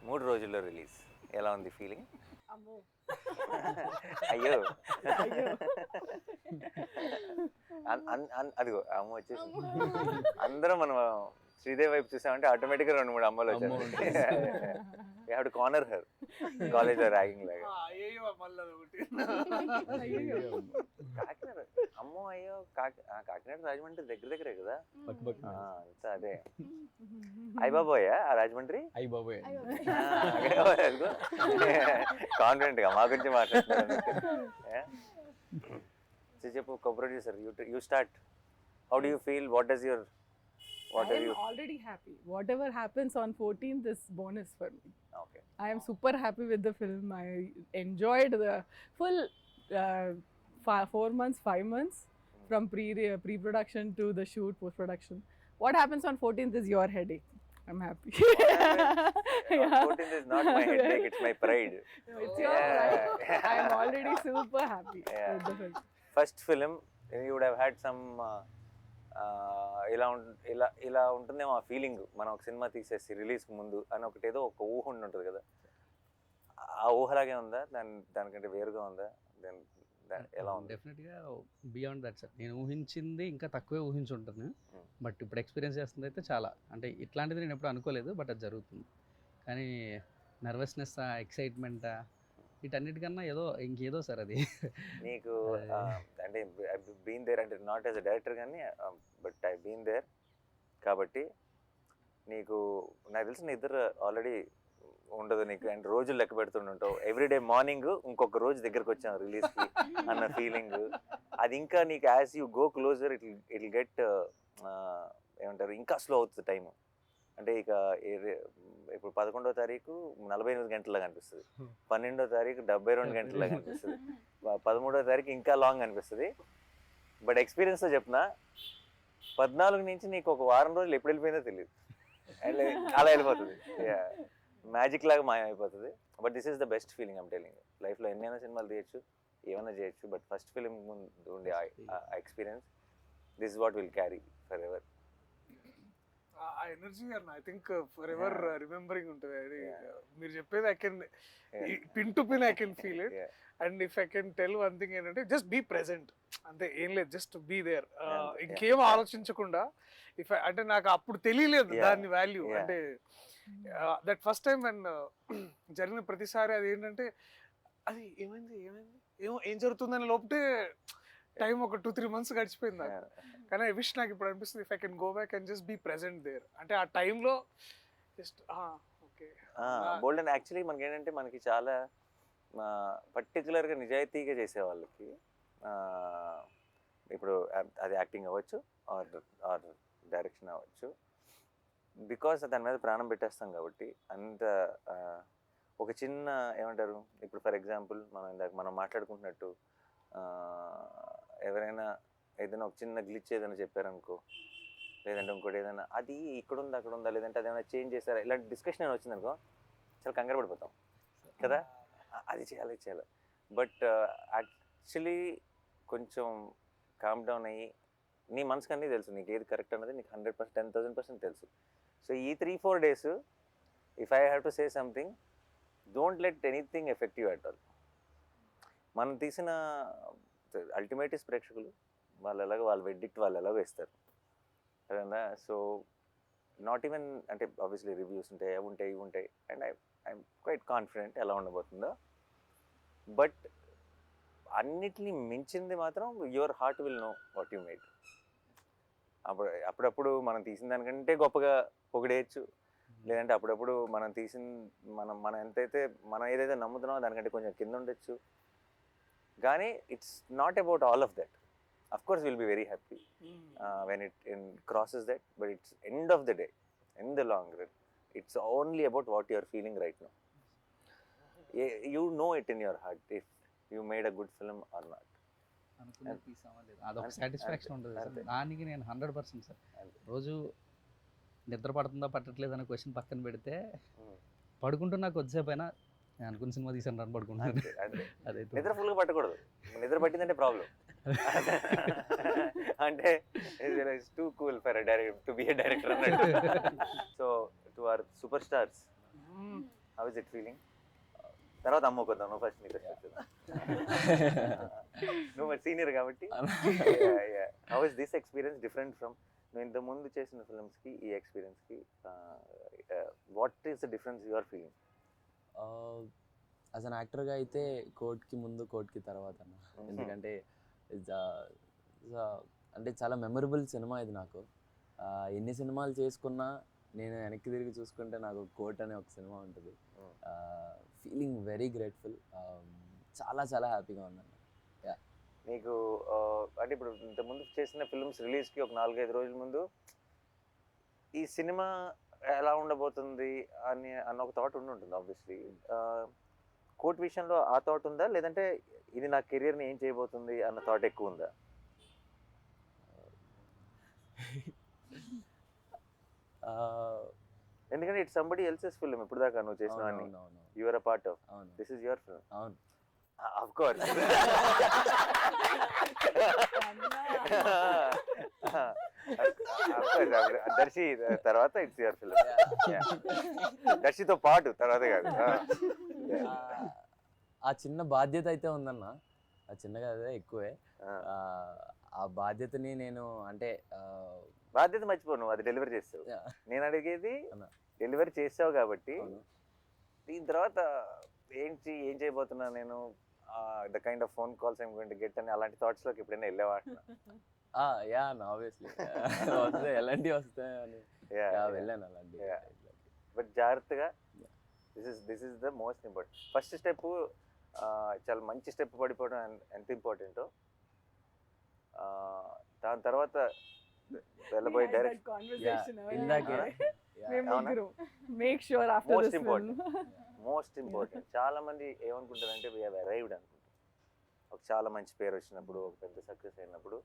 3 రోజుల్లో రిలీజ్. ఎలా ఉంది ఫీలింగ్? అమ్మో అయ్యో! అయ్యో అదిగో అమ్మ వచ్చేసింది. అందరం మనం శ్రీదేవి వైపు చూసామంటే ఆటోమేటిక్గా 2-3 అమ్మలు వచ్చారు. You have to corner her కాలేజ్లో ర్యాగింగ్ లాగా. కాకినాడ అమ్మో అయ్యో కాకినాడ రాజమండ్రి దగ్గర దగ్గరే కదా. అంతా అదే అయ్యబాబోయా ఆ రాజమండ్రి. అయ్యబాబోయ్ కాన్ఫిడెంట్ గా మా గురించి మాట్లాడుతున్నారు. చెప్పు producer, you start. How do you feel? What does your I am already happy. Whatever happens on 14th is bonus for me. Okay. I am super happy with the film. I enjoyed the full 4 months, 5 months from pre-production to the shoot, post-production. What happens on 14th is your headache. I'm happy. 14th is not my headache, it's my pride. No, it's your pride. I am already super happy with the film. First film, you would have had some ఇలా ఉంటుందేమో ఆ feeling. మనం ఒక cinema తీసేసి రిలీజ్కి ముందు అని ఒకటేదో ఒక ఊహ ఉంటుంది కదా, ఆ ఊహలాగే ఉందా? దానికంటే వేరుగా ఉందా? ఎలా ఉంది? డెఫినెట్గా బియాండ్ దట్ సార్. నేను ఊహించింది ఇంకా తక్కువే ఊహించుంటాను. బట్ ఇప్పుడు ఎక్స్పీరియన్స్ చేస్తుంది అయితే చాలా, అంటే ఇట్లాంటిది నేను ఎప్పుడు అనుకోలేదు, బట్ అది జరుగుతుంది. కానీ నర్వస్నెస్, ఎక్సైట్మెంట్ వీటన్నిటికన్నా ఇంకేదో సార్ అది. నీకు అంటే బీన్ దేర్, అంటే నాట్ యాజ్ అ డైరెక్టర్ కానీ బట్ ఐ బీన్ దేర్ కాబట్టి నీకు నాకు తెలిసిన ఇద్దరు ఆల్రెడీ ఉండదు నీకు. అండ్ రోజులు లెక్క పెడుతుంటావు. ఎవ్రీడే మార్నింగ్ ఇంకొక రోజు దగ్గరకు వచ్చాం రిలీజ్కి అన్న ఫీలింగ్. అది ఇంకా నీకు as you go closer it get ఏమంటారు, ఇంకా స్లో అవుతుంది టైము. అంటే ఇక ఇప్పుడు 11వ తారీఖు 48 గంటల్లాగా అనిపిస్తుంది, 12వ తారీఖు 72 గంటల్లాగా అనిపిస్తుంది, 13వ తారీఖు ఇంకా లాంగ్ అనిపిస్తుంది. బట్ ఎక్స్పీరియన్స్తో చెప్తున్నా, 14 నుంచి నీకు ఒక వారం రోజులు ఎప్పుడు వెళ్ళిపోయిందో తెలియదు. అండ్ అలా వెళ్ళిపోతుంది, మ్యాజిక్ లాగా మాయమైపోతుంది. But this is the best feeling I'm telling. లైఫ్లో ఎన్నైనా సినిమాలు తీయచ్చు, ఏమైనా చేయొచ్చు, బట్ ఫస్ట్ ఫిలిం ముందు ఉండే experience, this is what will carry for ever. ఆ ఎనర్జీ అన్న I think for ever remembering ఉంటుంది. అది మీరు చెప్పేది I can pin to pin I can feel it. And if I can tell one thing ఏంటంటే just be present, అంతే, ఏం లేదు, జస్ట్ బీ దేర్. ఇంకేం ఆలోచించకుండా. ఇఫ్ అంటే నాకు అప్పుడు తెలియలేదు దాని వాల్యూ. అంటే దట్ ఫస్ట్ టైం అండ్ జరిగిన ప్రతిసారి అది ఏంటంటే, అది ఏమైంది ఏం జరుగుతుందని లోపటే టైం ఒక 2-3 months గడిచిపోయింది నాకు. కానీ ఐ విష్ నాకు ఇప్పుడు అనిపిస్తుంది if I can go back and just be present there. అంటే ఆ టైంలో just okay bold. And actually మనకి ఏంటంటే, మనకి చాలా పర్టికులర్గా నిజాయితీగా చేసే వాళ్ళకి, ఇప్పుడు అది యాక్టింగ్ అవ్వచ్చు ఆర్ డైరెక్షన్ అవ్వచ్చు, బికాస్ దాని మీద ప్రాణం పెట్టేస్తాం కాబట్టి. అంత ఒక చిన్న ఏమంటారు, ఇప్పుడు ఫర్ ఎగ్జాంపుల్ మనం మాట్లాడుకుంటున్నట్టు ఎవరైనా ఏదైనా ఒక చిన్న గ్లిచ్ ఏదైనా చెప్పారనుకో, లేదంటే ఇంకోటి ఏదైనా అది ఇక్కడ ఉందా అక్కడ ఉందా, లేదంటే అదేమైనా చేంజ్ చేస్తారా, ఇలాంటి డిస్కషన్ ఏమైనా వచ్చిందనుకో చాలా కంగారు పడిపోతాం కదా, అది చేయాలి ఇది చేయాలి. బట్ యాక్చువల్లీ కొంచెం కామ్ డౌన్ అయ్యి, నీ మనసుకు అన్నీ తెలుసు, నీకు ఏది కరెక్ట్ అన్నది నీకు 100%, 10,000% తెలుసు. సో ఈ 3-4 days if I have to say something, don't let anything effect you at all. మనం తీసిన అల్టిమేట్ ఇస్ ప్రేక్షకులు, వాళ్ళ వెడ్డిక్ట్ వాళ్ళు ఎలాగో ఇస్తారు కదా. సో నాట్ ఈవెన్, అంటే ఆబ్వియస్లీ రివ్యూస్ ఉంటాయి, అవి ఉంటాయి, ఇవి ఉంటాయి, అండ్ ఐఎమ్ క్వైట్ కాన్ఫిడెంట్ ఎలా ఉండబోతుందో. బట్ అన్నిటినీ మించింది మాత్రం your heart will know what you made. అప్పుడప్పుడు మనం తీసిన దానికంటే గొప్పగా పొగిడేయచ్చు, లేదంటే అప్పుడప్పుడు మనం తీసిన మనం మనం ఏదైతే నమ్ముతున్నామో దానికంటే కొంచెం కింద ఉండొచ్చు. కానీ it's not about all of that. Of course will be very happy when it crosses that, but it's end of the day, in the long run, it's only about what you are feeling right now. You know it in your heart if you made a good film or not. అదొక satisfaction ఉంటుంది sir. దానికి నేను 100% sir. రోజు నిద్ర పడుతుందా పట్టట్లేదు అనే question పక్కన పెడితే, పడుకుంటున్నా కొద్దిసేపు అయినా నేను అనుకున్న సినిమా తీసాను రన్ పడుకుంటాను. అదే నిద్ర ఫుల్గా పట్టకూడదు, నిద్ర పట్టిందంటే ప్రాబ్లం. అంటే it's too cool for to be a director అన్నట్టు. So to our superstars, how how is it feeling? తర్వాత అమ్ముకుందాం, నువ్వు ఫస్ట్ నీకు నువ్వు మరి సీనియర్ కాబట్టి. How is this experience different from నువ్వు ఇంత ముందు చేసిన ఫిల్మ్స్కి ఈ ఎక్స్పీరియన్స్కి? What is the difference you are feeling? As an యాక్టర్గా అయితే కోర్ట్కి ముందు కోర్ట్కి తర్వాత అన్న. ఎందుకంటే అంటే చాలా మెమరబుల్ సినిమా ఇది నాకు. ఎన్ని సినిమాలు చేసుకున్నా నేను వెనక్కి తిరిగి చూసుకుంటే నాకు కోర్ట్ అనే ఒక సినిమా ఉంటుంది. ఫీలింగ్ వెరీ గ్రేట్ఫుల్, చాలా చాలా హ్యాపీగా ఉన్నాను. నీకు అంటే ఇప్పుడు ఇంతకుముందు చేసిన ఫిల్మ్స్ రిలీజ్కి ఒక 4-5 రోజుల ముందు ఈ సినిమా ఎలా ఉండబోతుంది అన్న ఒక థాట్ ఉంటుంది ఆబ్వియస్లీ. కోర్ట్ విషయంలో ఆ థాట్ ఉందా, లేదంటే ఇది నా కెరియర్ని ఏం చేయబోతుంది అన్న థాట్ ఎక్కువ ఉందా? ఎందుకంటే ఇట్స్ సంబడి ఎల్సెస్ ఫిల్మ్ ఇప్పుడు దాకా నువ్వు చేసిన you are a part of. This is your film. అవును, ఆఫ్ కోర్స్. దర్శి తర్వాత ఇట్స్ యువర్ ఫిల్మ్. దర్శితో పాటు తర్వాత కాదు. ఆ చిన్న బాధ్యత అయితే ఉందన్న, ఆ చిన్నగా అదే ఎక్కువే. ఆ బాధ్యతని నేను అంటే బాధ్యత మర్చిపోను, అది డెలివరీ చేస్తావు. నేను అడిగేది డెలివరీ చేసావు కాబట్టి దీని తర్వాత ఏం చేయబోతున్నా నేను, the kind of phone calls I'm going to get అని అలాంటి థాట్స్ లోకి ఎప్పుడైనా వెళ్ళేవా? యా ఆబ్వియస్లీ వస్తే ఎలాంటివి వస్తాయని వెళ్ళాను అలాంటి. బట్ జాగ్రత్తగా, this is the most important. First step చాలా మంచి స్టెప్ పడిపోవడం ఎంత ఇంపార్టెంటో, దాని తర్వాత వెళ్ళబోయే డైరెక్షన్ మోస్ట్ ఇంపార్టెంట్. చాలా మంది ఏమనుకుంటారంటే వీ హ్యావ్ అరైవ్డ్ అనుకుంటారు. ఒక చాలా మంచి పేరు వచ్చినప్పుడు, ఒక పెద్ద సక్సెస్ అయినప్పుడు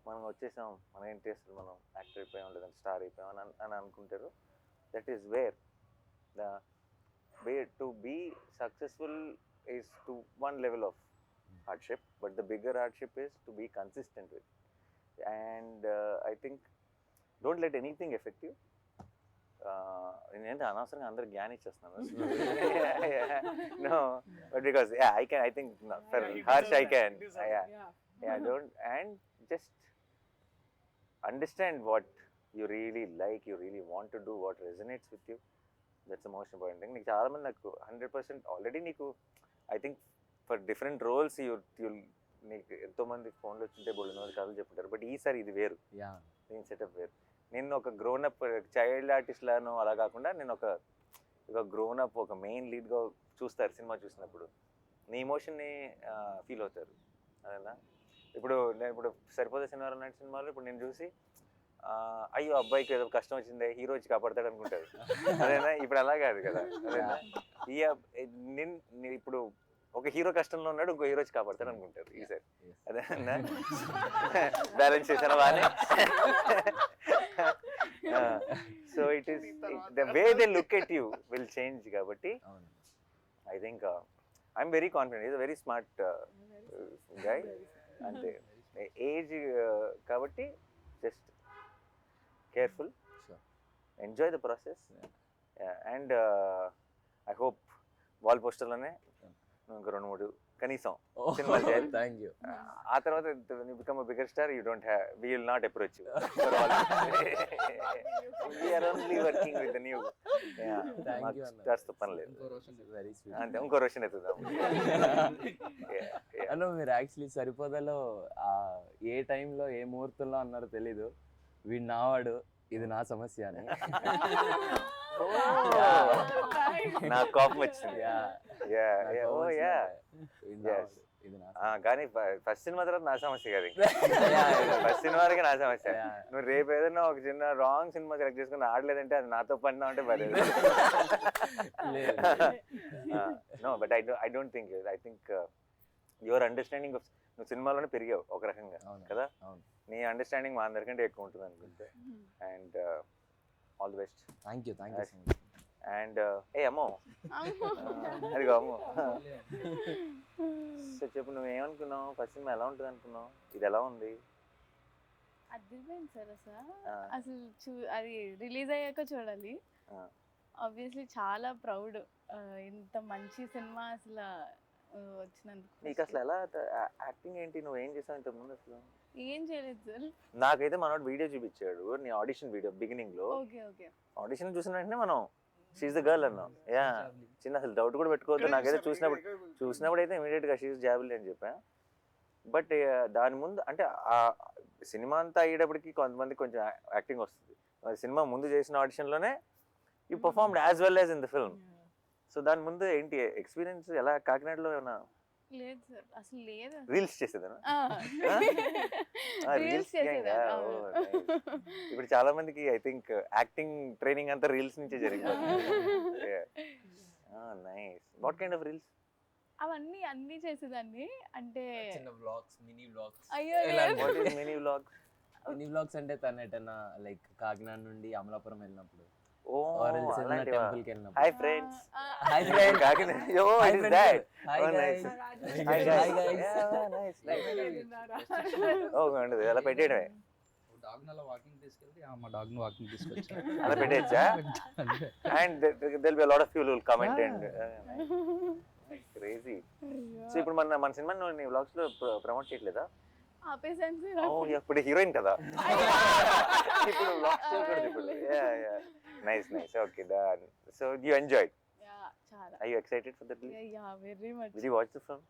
మనం వచ్చేసాం, మన ఏంటి అసలు మనం యాక్టర్ అయిపోయాం లేదంటే స్టార్ అయిపోయాం అని అనుకుంటారు. That is where the way to be successful is to one level of hardship, but the bigger hardship is to be consistent with. And I think don't let anything affect you. నేనంటే అనవసరంగా అందరు జ్ఞానం ఇచ్చేస్తున్నాను. No, but because I think for Harsh I can. Don't, and just understand what you really like, you really want to do, what resonates with you. That's the most important thing. నీకు చాలా మంది నాకు 100% already నీకు I think for different roles నీకు ఎంతోమంది ఫోన్లో వచ్చింటే బోల్డ్ కథలు చెప్పుంటారు. బట్ ఈసారి ఇది వేరు, నేను సెటప్ వేరు. నేను ఒక గ్రోనప్ చైల్డ్ ఆర్టిస్ట్లాను అలా కాకుండా నేను ఒక గ్రోనప్ ఒక మెయిన్ లీడ్గా చూస్తారు సినిమా చూసినప్పుడు, నీ ఎమోషన్ని ఫీల్ అవుతారు. అదేనా ఇప్పుడు నేను సరిపోతే శనివారం నాటి సినిమాలో ఇప్పుడు నేను చూసి అయ్యో అబ్బాయికి ఏదో కష్టం వచ్చిందే, హీరో వచ్చి కాపాడతాడు అనుకుంటారు. అదేనా ఇప్పుడు అలా కాదు కదా. అదేనా ఇప్పుడు ఒక హీరో కష్టంలో ఉన్నాడు, ఇంకో హీరో వచ్చి కాపాడతాడు అనుకుంటారు ఈసారి. అదేనా బ్యాలెన్స్ చేశాను బాగానే. So it is the way they look at you will change. కాబట్టి I think I'm very confident. Is a very smart guy. అంటే ఏజ్ కాబట్టి just careful, enjoy the process. And I hope wall పోస్టర్లోనే ఇంకా 2-3 కనీసం సినిమాలు చేయాలి. Thank you. ఆ తర్వాత you become bigger star, you don't have, we will not approach you. We are only working with the new. Stars పని లేదు, very sweet. అంతే. ఇంకో రోషన్ ఎత్తుదాం. అన్న మీరు యాక్చువల్లీ సరిపోదలో ఏ టైంలో ఏ ముహూర్తంలో అన్నారో తెలీదు, వీడు నావాడు, ఇది నా సమస్య అని. నాకు కోపం వచ్చింది. కానీ ఫస్ట్ సినిమా తర్వాత నా సమస్య కాదు, ఫస్ట్ సినిమా వరకు నా సమస్య. నువ్వు రేపు ఏదైనా ఒక చిన్న రాంగ్ సినిమా సెలెక్ట్ చేసుకుని ఆడలేదంటే అది నాతో పడినా అంటే పర్లేదు. No, but I don't think. I think your understanding of, నువ్వు సినిమాలోనే పెరిగావు ఒక రకంగా కదా, నీ అండర్స్టాండింగ్ మా అందరికంటే ఎక్కువ ఉంటుంది అనుకుంటే. And all the best. Thank you so much. And అమ్మో అదిగో అమ్మో. సో చెప్పు, నువ్వేమనుకున్నావు? ఫస్ట్ సినిమా ఎలా ఉంటుంది అనుకున్నావు? ఇది ఎలా ఉంది? అదిరిపోయింది సార్. అసలు అది రిలీజ్ అయ్యాక చూడాలి. ఆబ్వియస్లీ చాలా ప్రౌడ్ ఇంత మంచి సినిమా అసలు వచ్చినందుకు. నీకు అసలు ఎలా యాక్టింగ్ ఏంటి, నువ్వు ఏం చేసావు ఇంతకుముందు అసలు? ఏం చేయలేదు సార్. నాకైతే మనోడు వీడియో చూపించాడు, నీ ఆడిషన్ వీడియో బిగినింగ్ లో. Okay okay. ఆడిషన్ చూసిన వెంటనే మనం షీఈ్ ద గర్ల్ అన్నాం. యా, చిన్న అసలు డౌట్ కూడా పెట్టుకోవద్దు. నాకైతే చూసినప్పుడు అయితే ఇమీడియట్ గా షీఈ్ జాబిల్ అని చెప్పా. బట్ దాని ముందు అంటే ఆ సినిమా అంతా అయ్యేటప్పటికి కొంతమంది కొంచెం యాక్టింగ్ వస్తుంది. మరి సినిమా ముందు చేసిన ఆడిషన్లోనే you performed as well as in the film. So దాని ముందు ఏంటి ఎక్స్పీరియన్స్, ఎలా కాకినాడలో ఏమన్నా లేదు సార్, అసలు లేదు. రీల్స్ చేసేదానా? రీల్స్ చేసేదా? ఇప్పుడు చాలా మందికి ఐ థింక్ యాక్టింగ్ ట్రైనింగ్ అంతా రీల్స్ నుంచే జరిగింది. Nice. What kind of reels? అవన్నీ అన్నీ చేసేదాన్ని. అంటే చిన్న వ్లాగ్స్, మినీ వ్లాగ్స్. అయ్యో what is mini vlogs? Mini vlogs అంటే తను ఎటన్నా లైక్ కాకినాడ నుండి అమలాపురం వెళ్ళినప్పుడు, ఓ or else ఏదైనా అలాంటివా? temple కి వెళ్ళినప్పుడు. Hi friends. Hi friends. Kakinada. Yo, Hi it is friends. that. Hi Oh, guys. nice. Hi Hi guys. guys. Yeah, nice, nice. Oh, ఉండదు అలా పెట్టేయడమే. డాగ్ని అలా వాకింగ్ తీసుకెళ్తే మా డాగ్ని వాకింగ్ తీసుకొచ్చా. అలా పెట్టేయచ్చా? And there'll be a lot of people who will comment and crazy. So ఇప్పుడు మన cinema నీ వ్లాగ్స్ లో ప్రమోట్ చేయట్లేదా? ఆపేసాను సార్. ఓ, ఇప్పుడు హీరోయిన్ కదా, ఇప్పుడు వ్లాగ్స్ చేయకూడదు ఇప్పుడు. Nice nice. Okay done. So you enjoyed. చాలా. Are you excited for the release? Yeah very much. Did you watch the film?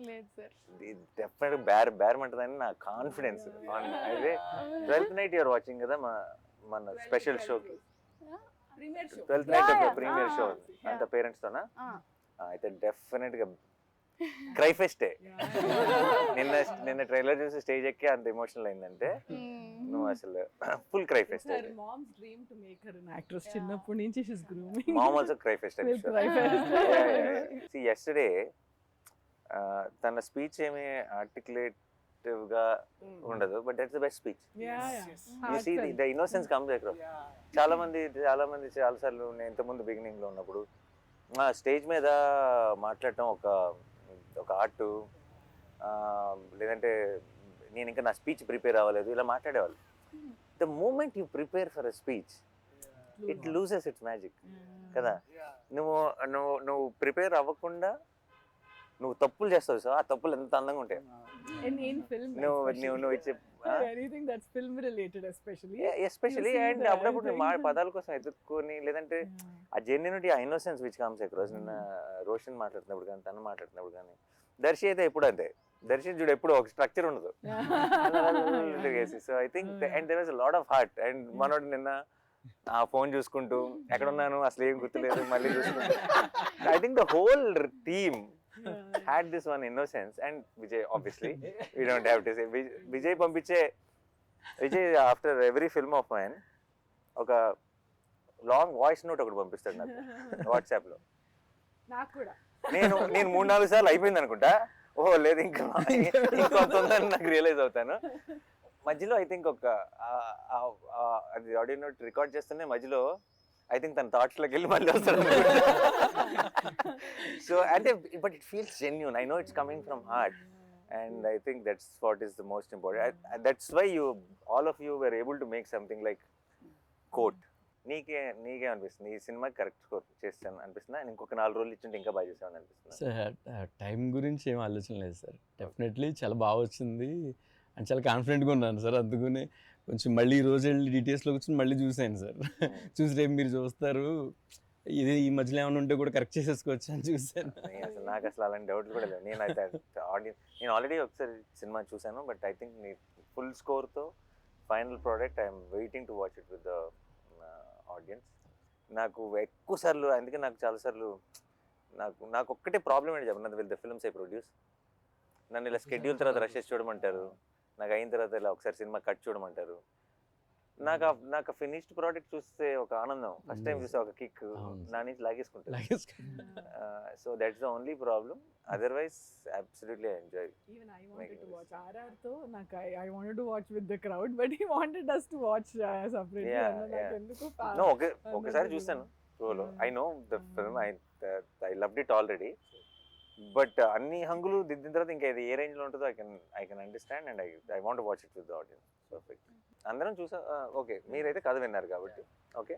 లేదు సార్. డెఫినెట్ బేరమంటదని నా కాన్ఫిడెన్స్. అయితే 12th నైట్ యూఆర్ వాచింగ్ కదా మన స్పెషల్ షోకి. 12th నైట్ ప్రీమియర్ షో అంత parents తోనా? అయితే definite గా క్రై ఫెస్టే. నిన్న ట్రైలర్ చూసి స్టేజ్ ఎక్కి అంత ఎమోషనల్ అయిందంటే నువ్వు అసలు full cry pest. Her mom's dream to make her an actress. చిన్నప్పటి నుంచి she's grooming. Mom also cry fest. Will cry fest. See, yesterday తన స్పీచ్ ఏమి ఆర్టికులేటివ్ గా ఉండదు, but that's the best speech. Yeah. You see the innocence comes across. చాలా మంది చాలాసార్లు నేను ఇంతకుముందు బిగినింగ్ లో ఉన్నప్పుడు స్టేజ్ మీద మాట్లాడటం ఒక ఆర్ట్, లేదంటే నేను ఇంకా నా స్పీచ్ ప్రిపేర్ అవ్వలేదు ఇలా మాట్లాడేవాళ్ళు. The moment you prepare for a speech it loses its magic కదా. నువ్వు ప్రిపేర్ అవ్వకుండా నువ్వు తప్పులు చేస్తావు. సో ఆ తప్పులు ఎంత అందంగా ఉంటాయి. In film. నువ్వు ఇచ్చే Anything that's film related especially. Especially. You see and the అప్పుడప్పుడు thing. పదాల కోసం ఎదుర్కొని, లేదంటే ఆ జెన్యునిటీ, ఆ ఇన్నోసెన్స్ విచ్ కమ్స్ అక్రాస్. నిన్న రోషన్ మాట్లాడుతున్నప్పుడు కానీ, తను మాట్లాడుతున్నప్పుడు కానీ, దర్శి అయితే ఎప్పుడు అంతే. దర్శి చూడు ఎప్పుడు ఒక స్ట్రక్చర్ ఉండదు. So I think and there was a lot of heart. And మనోడు నిన్న ఆ ఫోన్ చూసుకుంటూ ఎక్కడ ఉన్నాను అసలు ఏం గుర్తులేదు మళ్ళీ చూసుకుంటూ. I think the whole team had this one innocence. And Vijay, obviously we don't have to say Vijay after every film of mine ఒక లాంగ్ వాయిస్ నోట్ ఒకటి పంపిస్తాడు నాకు వాట్సాప్ లో. నాకు కూడా నేను 3-4 సార్లు అయిపోయింది అనుకుంటా. ఓహో లేదు ఇంకా ఇంకొంత ఉందని నాకు రియలైజ్ అవుతాను. మధ్యలో ఐ థింక్ అది ఆడియో నోట్ రికార్డ్ చేస్తూనే మధ్యలో ఐ థింక్ తన థాట్స్లోకి వెళ్ళి మళ్ళీ వస్తాడు. సో అంటే but it feels genuine. I know it's coming from heart. And I think that's what is the most important. That's why all of you were able to make something like Court. నీకే అనిపిస్తుంది ఈ సినిమాకి correct score చేస్తాను అనిపిస్తుందా? ఇంకొక 4 రోజులు ఇచ్చుంటే ఇంకా బాగా చేసామని అనిపిస్తుంది? సార్ టైం గురించి ఏం ఆలోచన లేదు సార్. డెఫినెట్లీ చాలా బాగా వచ్చింది అండ్ చాలా కాన్ఫిడెంట్గా ఉన్నాను సార్. అందుకనే కొంచెం మళ్ళీ ఈ రోజు వెళ్ళి డీటెయిల్స్లో కూర్చొని మళ్ళీ చూసాను సార్. చూసి రేపు మీరు చూస్తారు ఇది ఈ మధ్యలో ఏమైనా ఉంటే కూడా కరెక్ట్ చేసేసుకోవచ్చు అని చూసాను. అసలు నాకు అసలు అలాంటి డౌట్లు కూడా లేవు. నేను ఆల్రెడీ ఒకసారి సినిమా చూసాను. బట్ ఐ థింక్ నీ ఫుల్ స్కోర్తో final product I'm waiting to watch it with the audience. నాకు ఎక్కువ సార్లు, అందుకే నాకు చాలాసార్లు నాకు ఒక్కటే ప్రాబ్లం ఏంటి చెప్పండి, with the films I produce. నన్ను ఇలా స్కెడ్యూల్ తర్వాత రష్ చేసి చూడమంటారు. నాకు అయిన తర్వాత ఇలా ఒకసారి సినిమా కట్ చూడమంటారు. నాకు ఫినిష్డ్ ప్రోడక్ట్ చూస్తే ఒక ఆనందం. ఫస్ట్ టైం చూస్తే ఒక కిక్ నా నుంచి లాగేసుకుంటాను. So that's the only problem. Otherwise absolutely I enjoy. Even I wanted to watch RR తో నాకు I wanted to watch with the crowd but he wanted us to watch separately. నాకు ఎందుకు no ఒకసారి చూస్తాను షోలో. I know the film. I loved it already. But అన్ని హంగులు దిద్దిన తర్వాత ఇంకా ఇది ఏ రేంజ్ లో ఉంటుందో I can understand. And I want to watch it with the audience. Perfect. అందరం చూసా. ఓకే, మీరైతే కథ విన్నారు కాబట్టి ఓకే.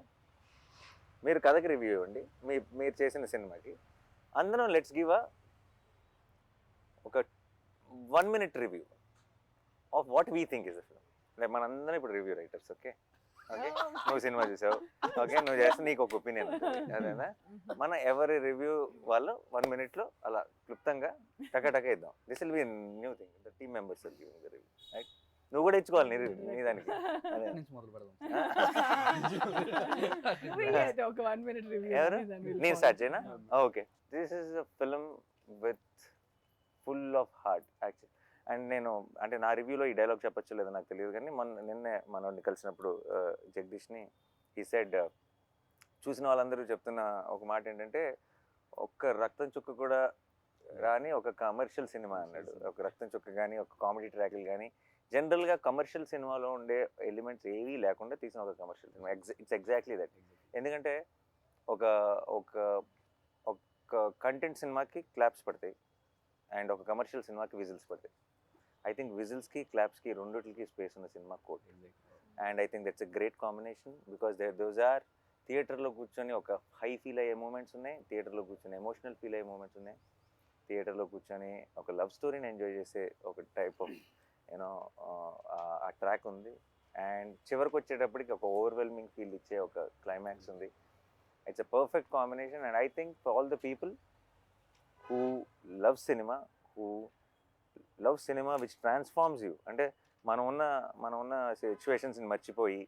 మీరు కథకి రివ్యూ ఇవ్వండి మీరు చేసిన సినిమాకి. అందరం లెట్స్ గివ్ ఒక 1 minute review of what we think is the film. అంటే మనందరం ఇప్పుడు రివ్యూ రైటర్స్. ఓకే నువ్వు సినిమా చూసావు, ఓకే నువ్వు చేస్తే నీకు ఒక ఒపీనియన్ అదేనా. మన ఎవరి రివ్యూ వాళ్ళు 1 minute అలా క్లుప్తంగా టక ఇద్దాం. This will be new thing. The team members will giving the review, right? నువ్వు కూడా ఇచ్చుకోవాలి నీ దానికి. అదే నుంచి మొదలు పెడదాం. ఒక 1 minute review. ఎవరు? and then we'll నేను follow. స్టార్ట్ చేయనా? Okay, this is a film with full of heart actual. And నేను అంటే నా రివ్యూలో ఈ డైలాగ్ చెప్పొచ్చు లేదో నాకు తెలియదు, కానీ నిన్నే మనోడిని కలిసినప్పుడు జగదీష్ని ఈ సైడ్ చూసిన వాళ్ళందరూ చెప్తున్న ఒక మాట ఏంటంటే, ఒక్క రక్తం చుక్క కూడా రాని ఒక కమర్షియల్ సినిమా అన్నాడు. ఒక రక్తం చుక్క కానీ ఒక కామెడీ ట్రాక్లు కానీ జనరల్గా కమర్షియల్ సినిమాలో ఉండే ఎలిమెంట్స్ ఏవీ లేకుండా తీసిన ఒక commercial cinema. It's exactly that. ఎందుకంటే ఒక ఒక ఒక కంటెంట్ సినిమాకి క్లాప్స్ పడతాయి అండ్ ఒక కమర్షియల్ సినిమాకి విజిల్స్ పడతాయి. ఐ థింక్ విజిల్స్కి క్లాప్స్కి రెండిటికి స్పేస్ ఉన్న cinema Court. And I think that's a great combination because those are థియేటర్లో కూర్చొని ఒక హై ఫీల్ అయ్యే మూమెంట్స్ ఉన్నాయి, థియేటర్లో కూర్చొని ఎమోషనల్ ఫీల్ అయ్యే మూమెంట్స్ ఉన్నాయి, థియేటర్లో కూర్చొని ఒక లవ్ స్టోరీని ఎంజాయ్ చేసే ఒక టైప్ ఆఫ్ యూనో ఆ ట్రాక్ ఉంది. అండ్ చివరికి వచ్చేటప్పటికి ఒక ఓవర్వెల్మింగ్ ఫీల్ ఇచ్చే ఒక క్లైమాక్స్ ఉంది. It's a perfect combination. And I think for all the people who love cinema which transforms you, అంటే మనం ఉన్న సిచ్యువేషన్స్ని మర్చిపోయి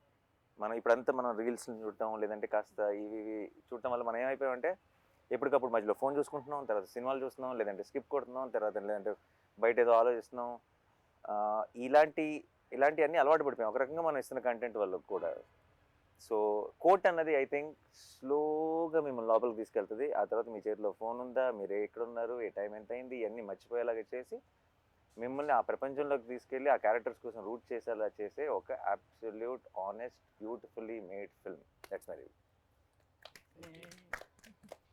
ఇప్పుడంతా మనం రీల్స్ని చూడటం లేదంటే కాస్త ఇవి చూడటం వల్ల మనం ఏమైపోయామంటే ఎప్పటికప్పుడు మధ్యలో ఫోన్ చూసుకుంటున్నాం, తర్వాత సినిమాలు చూస్తున్నాం, లేదంటే స్కిప్ కొడుతున్నాం, తర్వాత లేదంటే బయట ఏదో ఆలోచిస్తున్నాం. ఇలాంటి అన్నీ అలవాటు పడిపోయాం ఒక రకంగా మనం ఇస్తున్న కంటెంట్ వల్ల కూడా. సో కోట్ అన్నది ఐ థింక్ స్లోగా మిమ్మల్ని లోపలికి తీసుకెళ్తుంది. ఆ తర్వాత మీ చేతిలో ఫోన్ ఉందా, మీరు ఎక్కడున్నారు, ఏ టైం ఎంత అయింది, ఇవన్నీ మర్చిపోయేలాగా చేసి మిమ్మల్ని ఆ ప్రపంచంలోకి తీసుకెళ్ళి ఆ క్యారెక్టర్స్ కోసం రూట్ చేసేలా చేసే ఒక absolute honest beautifully made film. That's my review.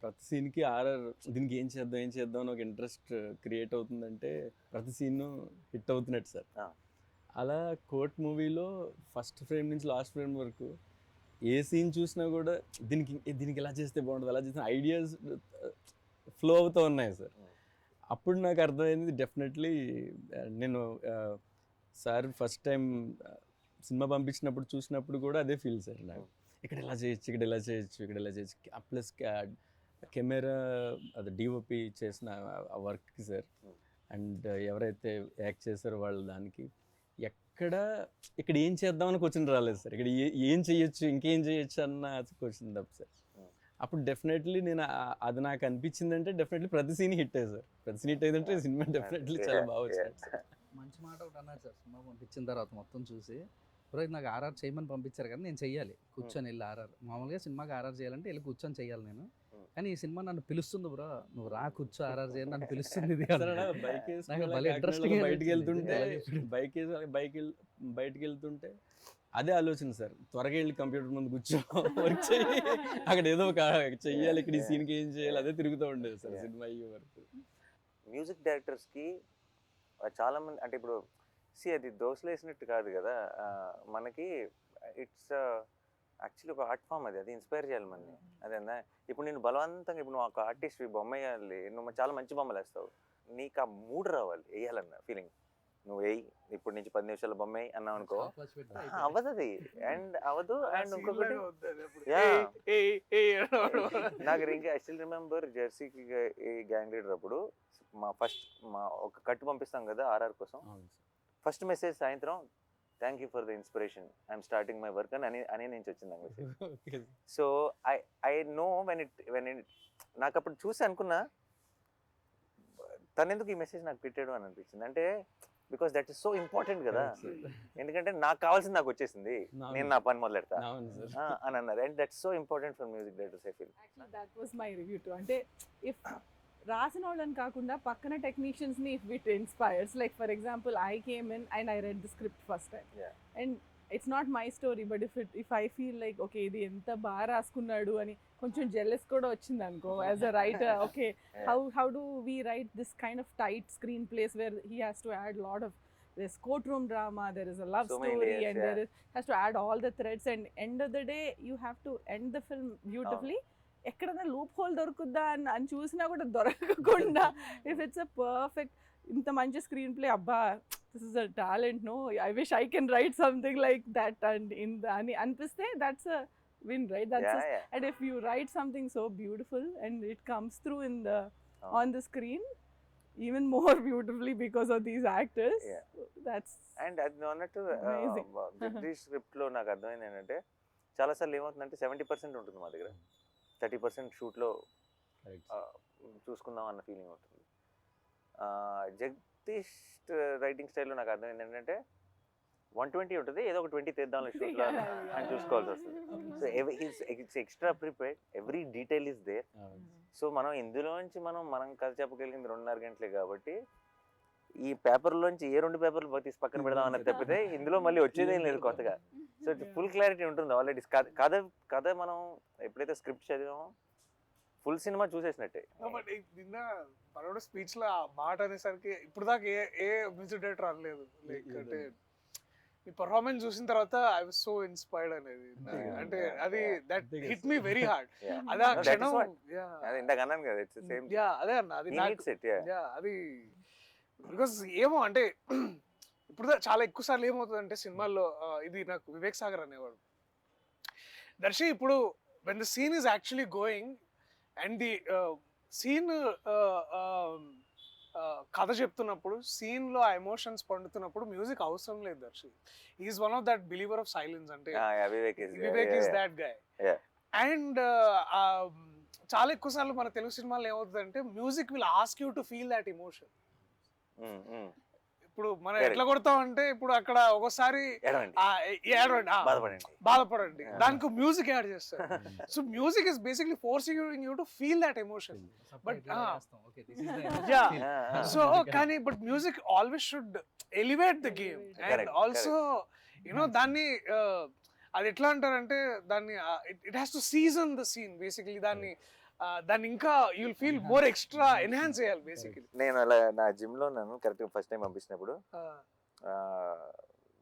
ప్రతి సీన్కి దీనికి ఏం చేద్దాం అని ఒక ఇంట్రెస్ట్ క్రియేట్ అవుతుందంటే ప్రతి సీన్ హిట్ అవుతున్నట్టు సార్. అలా కోర్ట్ మూవీలో ఫస్ట్ ఫ్రేమ్ నుంచి లాస్ట్ ఫ్రేమ్ వరకు ఏ సీన్ చూసినా కూడా దీనికి ఇలా చేస్తే బాగుంటుంది, అలా చేసిన ఐడియాస్ ఫ్లో అవుతూ ఉన్నాయి సార్. అప్పుడు నాకు అర్థమైంది డెఫినెట్లీ నేను సార్ ఫస్ట్ టైం సినిమా పంపించినప్పుడు చూసినప్పుడు కూడా అదే ఫీల్ సార్ నాకు. ఇక్కడ ఇలా చేయొచ్చు ప్లస్ కెమెరా అది డిఓపి చేసిన వర్క్కి సార్ అండ్ ఎవరైతే యాక్ట్ చేశారో వాళ్ళు దానికి ఇక్కడ ఏం చేద్దామని క్వశ్చన్ రాలేదు సార్. ఇక్కడ ఏం చేయొచ్చు ఇంకేం చేయొచ్చు అన్న క్వశ్చన్ తప్ప సార్. అప్పుడు డెఫినెట్లీ నేను అది నాకు అనిపించింది అంటే డెఫినెట్లీ ప్రతి సీన్ హిట్ అయ్యి సార్. ప్రతి సీన్ హిట్ అయిందంటే సినిమా డెఫినెట్లీ చాలా బాగా వచ్చింది సార్. మంచి మాట ఒకటి అన్నారు సార్ సినిమా పంపించిన తర్వాత మొత్తం చూసి, బ్రో నాకు ఆర్ఆర్ చేయమని పంపించారు కానీ నేను చెయ్యాలి కూర్చొని వెళ్ళి ఆర్ఆర్. మామూలుగా సినిమాకి ఆర్ఆర్ చేయాలంటే వెళ్ళి కూర్చొని చెయ్యాలి నేను, కానీ ఈ సినిమా నన్ను పిలుస్తుంది బ్రో, నువ్వు రా కూర్చో ఆర్ఆర్ చేయాలి నన్ను పిలుస్తుంది ఇది బయటకు వెళ్తుంటే అదే ఆలోచన సార్. త్వరగా వెళ్ళి కంప్యూటర్ ముందు కూర్చో వర్క్ చేయి, అక్కడ ఏదో ఒక చెయ్యాలి, ఇక్కడ ఈ సీన్కి ఏం చేయాలి అదే తిరుగుతూ ఉండేది సార్ సినిమా అయ్యే వరకు. మ్యూజిక్ డైరెక్టర్స్కి చాలామంది అంటే ఇప్పుడు అది దోశలు వేసినట్టు కాదు కదా, మనకి ఇట్స్ యాక్చువల్లీ ఒక ఆర్ట్ ఫామ్. అది ఇన్స్పైర్ చేయాలి మనని. అదేనా ఇప్పుడు నేను బలవంతంగా ఇప్పుడు నువ్వు ఒక ఆర్టిస్ట్ బొమ్మ వేయాలి, నువ్వు చాలా మంచి బొమ్మలు వేస్తావు, నీకు ఆ మూడ్ రావాలి వేయాలన్న ఫీలింగ్. నువ్వు వేయి ఇప్పుడు నుంచి 10 నిమిషాల బొమ్మ వేయి అన్నావు అనుకో అవ్వదు అది. అండ్ అవ్వదు. అండ్ ఇంకొకటి నాకు ఇంకా ఐ స్టిల్ రిమెంబర్ జెర్సీకి గ్యాంగ్ లీడర్ అప్పుడు మా ఒక కట్టు పంపిస్తాం కదా ఆర్ఆర్ కోసం. ఫస్ట్ మెసేజ్ సాయంత్రం thank you for the inspiration I'm starting my work అని నుంచి వచ్చింది ఆ message. So I know when it నాకు అప్పుడు చూసి అనుకున్నా తను ఎందుకు ఈ మెసేజ్ నాకు పెట్టాడు అని అనిపించింది. అంటే because that is so important కదా, ఎందుకంటే నాకు కావాల్సింది నాకు వచ్చేసింది, నేను నా పని మొదలెడతా అని అన్నారు. And that's so important for music directors I feel. That was my review too. అంటే ఇఫ్ రాసిన వాళ్ళని కాకుండా పక్కన టెక్నీషియన్స్ని if it inspires, like for example I came in and I read the script first time and it's not my story, but if I feel like okay ఇది ఎంత బాగా రాసుకున్నాడు అని కొంచెం జెలస్ కూడా వచ్చింది అనుకో as a writer. Okay how do we write this kind of tight screen place where he has to add lot of there's courtroom drama, there is a love So many story, layers, and yeah. there is has to add all the threads, and end of the day you have to end the film beautifully. ఎక్కడైనా loop whole దొరుకుద్దా అని చూసినా కూడా దొరకకుండా if it's a perfect ఇంత మంచి screenplay అబ్బా this is a talent no I wish I can write something like that and అని అనిపిస్తే that's a win, right? That's Yeah. and if you write something so beautiful and it comes through in the on the screen even more beautifully because of these actors, Yeah. that's and అది నువ్వు అన్నట్టు Amazing. Jagadish స్క్రిప్ట్లో నాకు అర్థమైంది ఏంటంటే చాలాసార్లు ఏమవుతుందంటే 70% ఉంటుంది మా దగ్గర, 30% షూట్లో చూసుకుందాం అన్న ఫీలింగ్ ఉంటుంది. జగదీష్ రైటింగ్ స్టైల్లో నాకు అర్థమైంది ఏంటంటే 120 ఉంటుంది, ఏదో ఒక 20 తెద్దాం షూట్లో అని చూసుకోవాల్సి వస్తుంది. So it's extra prepared, every detail is there. So మనం ఇందులోంచి మనం కథ చెప్పగలిగింది 2.5 గంటలే కాబట్టి ఈ పేపర్లోంచి ఏ 2 పేపర్లు తీసి పక్కన పెడదాం అన్నది తప్పితే ఇందులో మళ్ళీ వచ్చేదేం లేదు కొత్తగా. సో ఫుల్ క్లారిటీ ఉంటుంది ఆల్రెడీ. కథ మనం ఎప్పుడైతే స్క్రిప్ట్ చదివామో ఫుల్ సినిమా చూసేసినట్టే. బట్ నిన్న మనోడు స్పీచ్ లో ఆ మాట అనేసరికి ఇప్పుడు దాకా ఏ మ్యూజిక్ డైరెక్టర్ అనలేదు. లైక్ అంటే ఈ పర్ఫార్మెన్స్ చూసిన తర్వాత ఐ వాస్ సో ఇన్స్పైర్డ్ అనేది. అంటే అది that hit me very hard. అదే ఆ క్షణం అది ఇందాక అన్నాను కదా, ఇట్స్ సేమ్. అదే అన్న అది అది బికాస్ ఏమో అంటే ఇప్పుడు చాలా ఎక్కువ సార్లు ఏమవుతుంది అంటే సినిమాల్లో ఇది నాకు వివేక్ సాగర్ అనేవాడు, దర్శి ఇప్పుడు when the scene is actually going and the scene కథ చెప్తున్నప్పుడు సీన్ లో ఆ ఎమోషన్స్ పండుతున్నప్పుడు మ్యూజిక్ అవసరం లేదు Darshi. Is one of that believer of silence. అంటే Vivek is that guy. And చాలా ఎక్కువ సార్లు మన తెలుగు సినిమాలో ఏమవుతుందంటే music will ask you to feel that emotion. ఇప్పుడు మనం ఎట్లా కొడతాం అంటే ఇప్పుడు అక్కడ ఒకసారి బాధపడండి, దానికి మ్యూజిక్ యాడ్ చేస్తారు. So music is basically forcing you to feel that emotion. But so కానీ but music always should elevate the game and also you know దాన్ని అది ఎట్లా అంటారంటే దాన్ని it has to season the scene basically. దాన్ని ఇంకా you will feel more extra enhance చేయాలి basically. నేను అలా నా జిమ్లో నన్ను కరెక్ట్గా ఫస్ట్ టైం పంపించినప్పుడు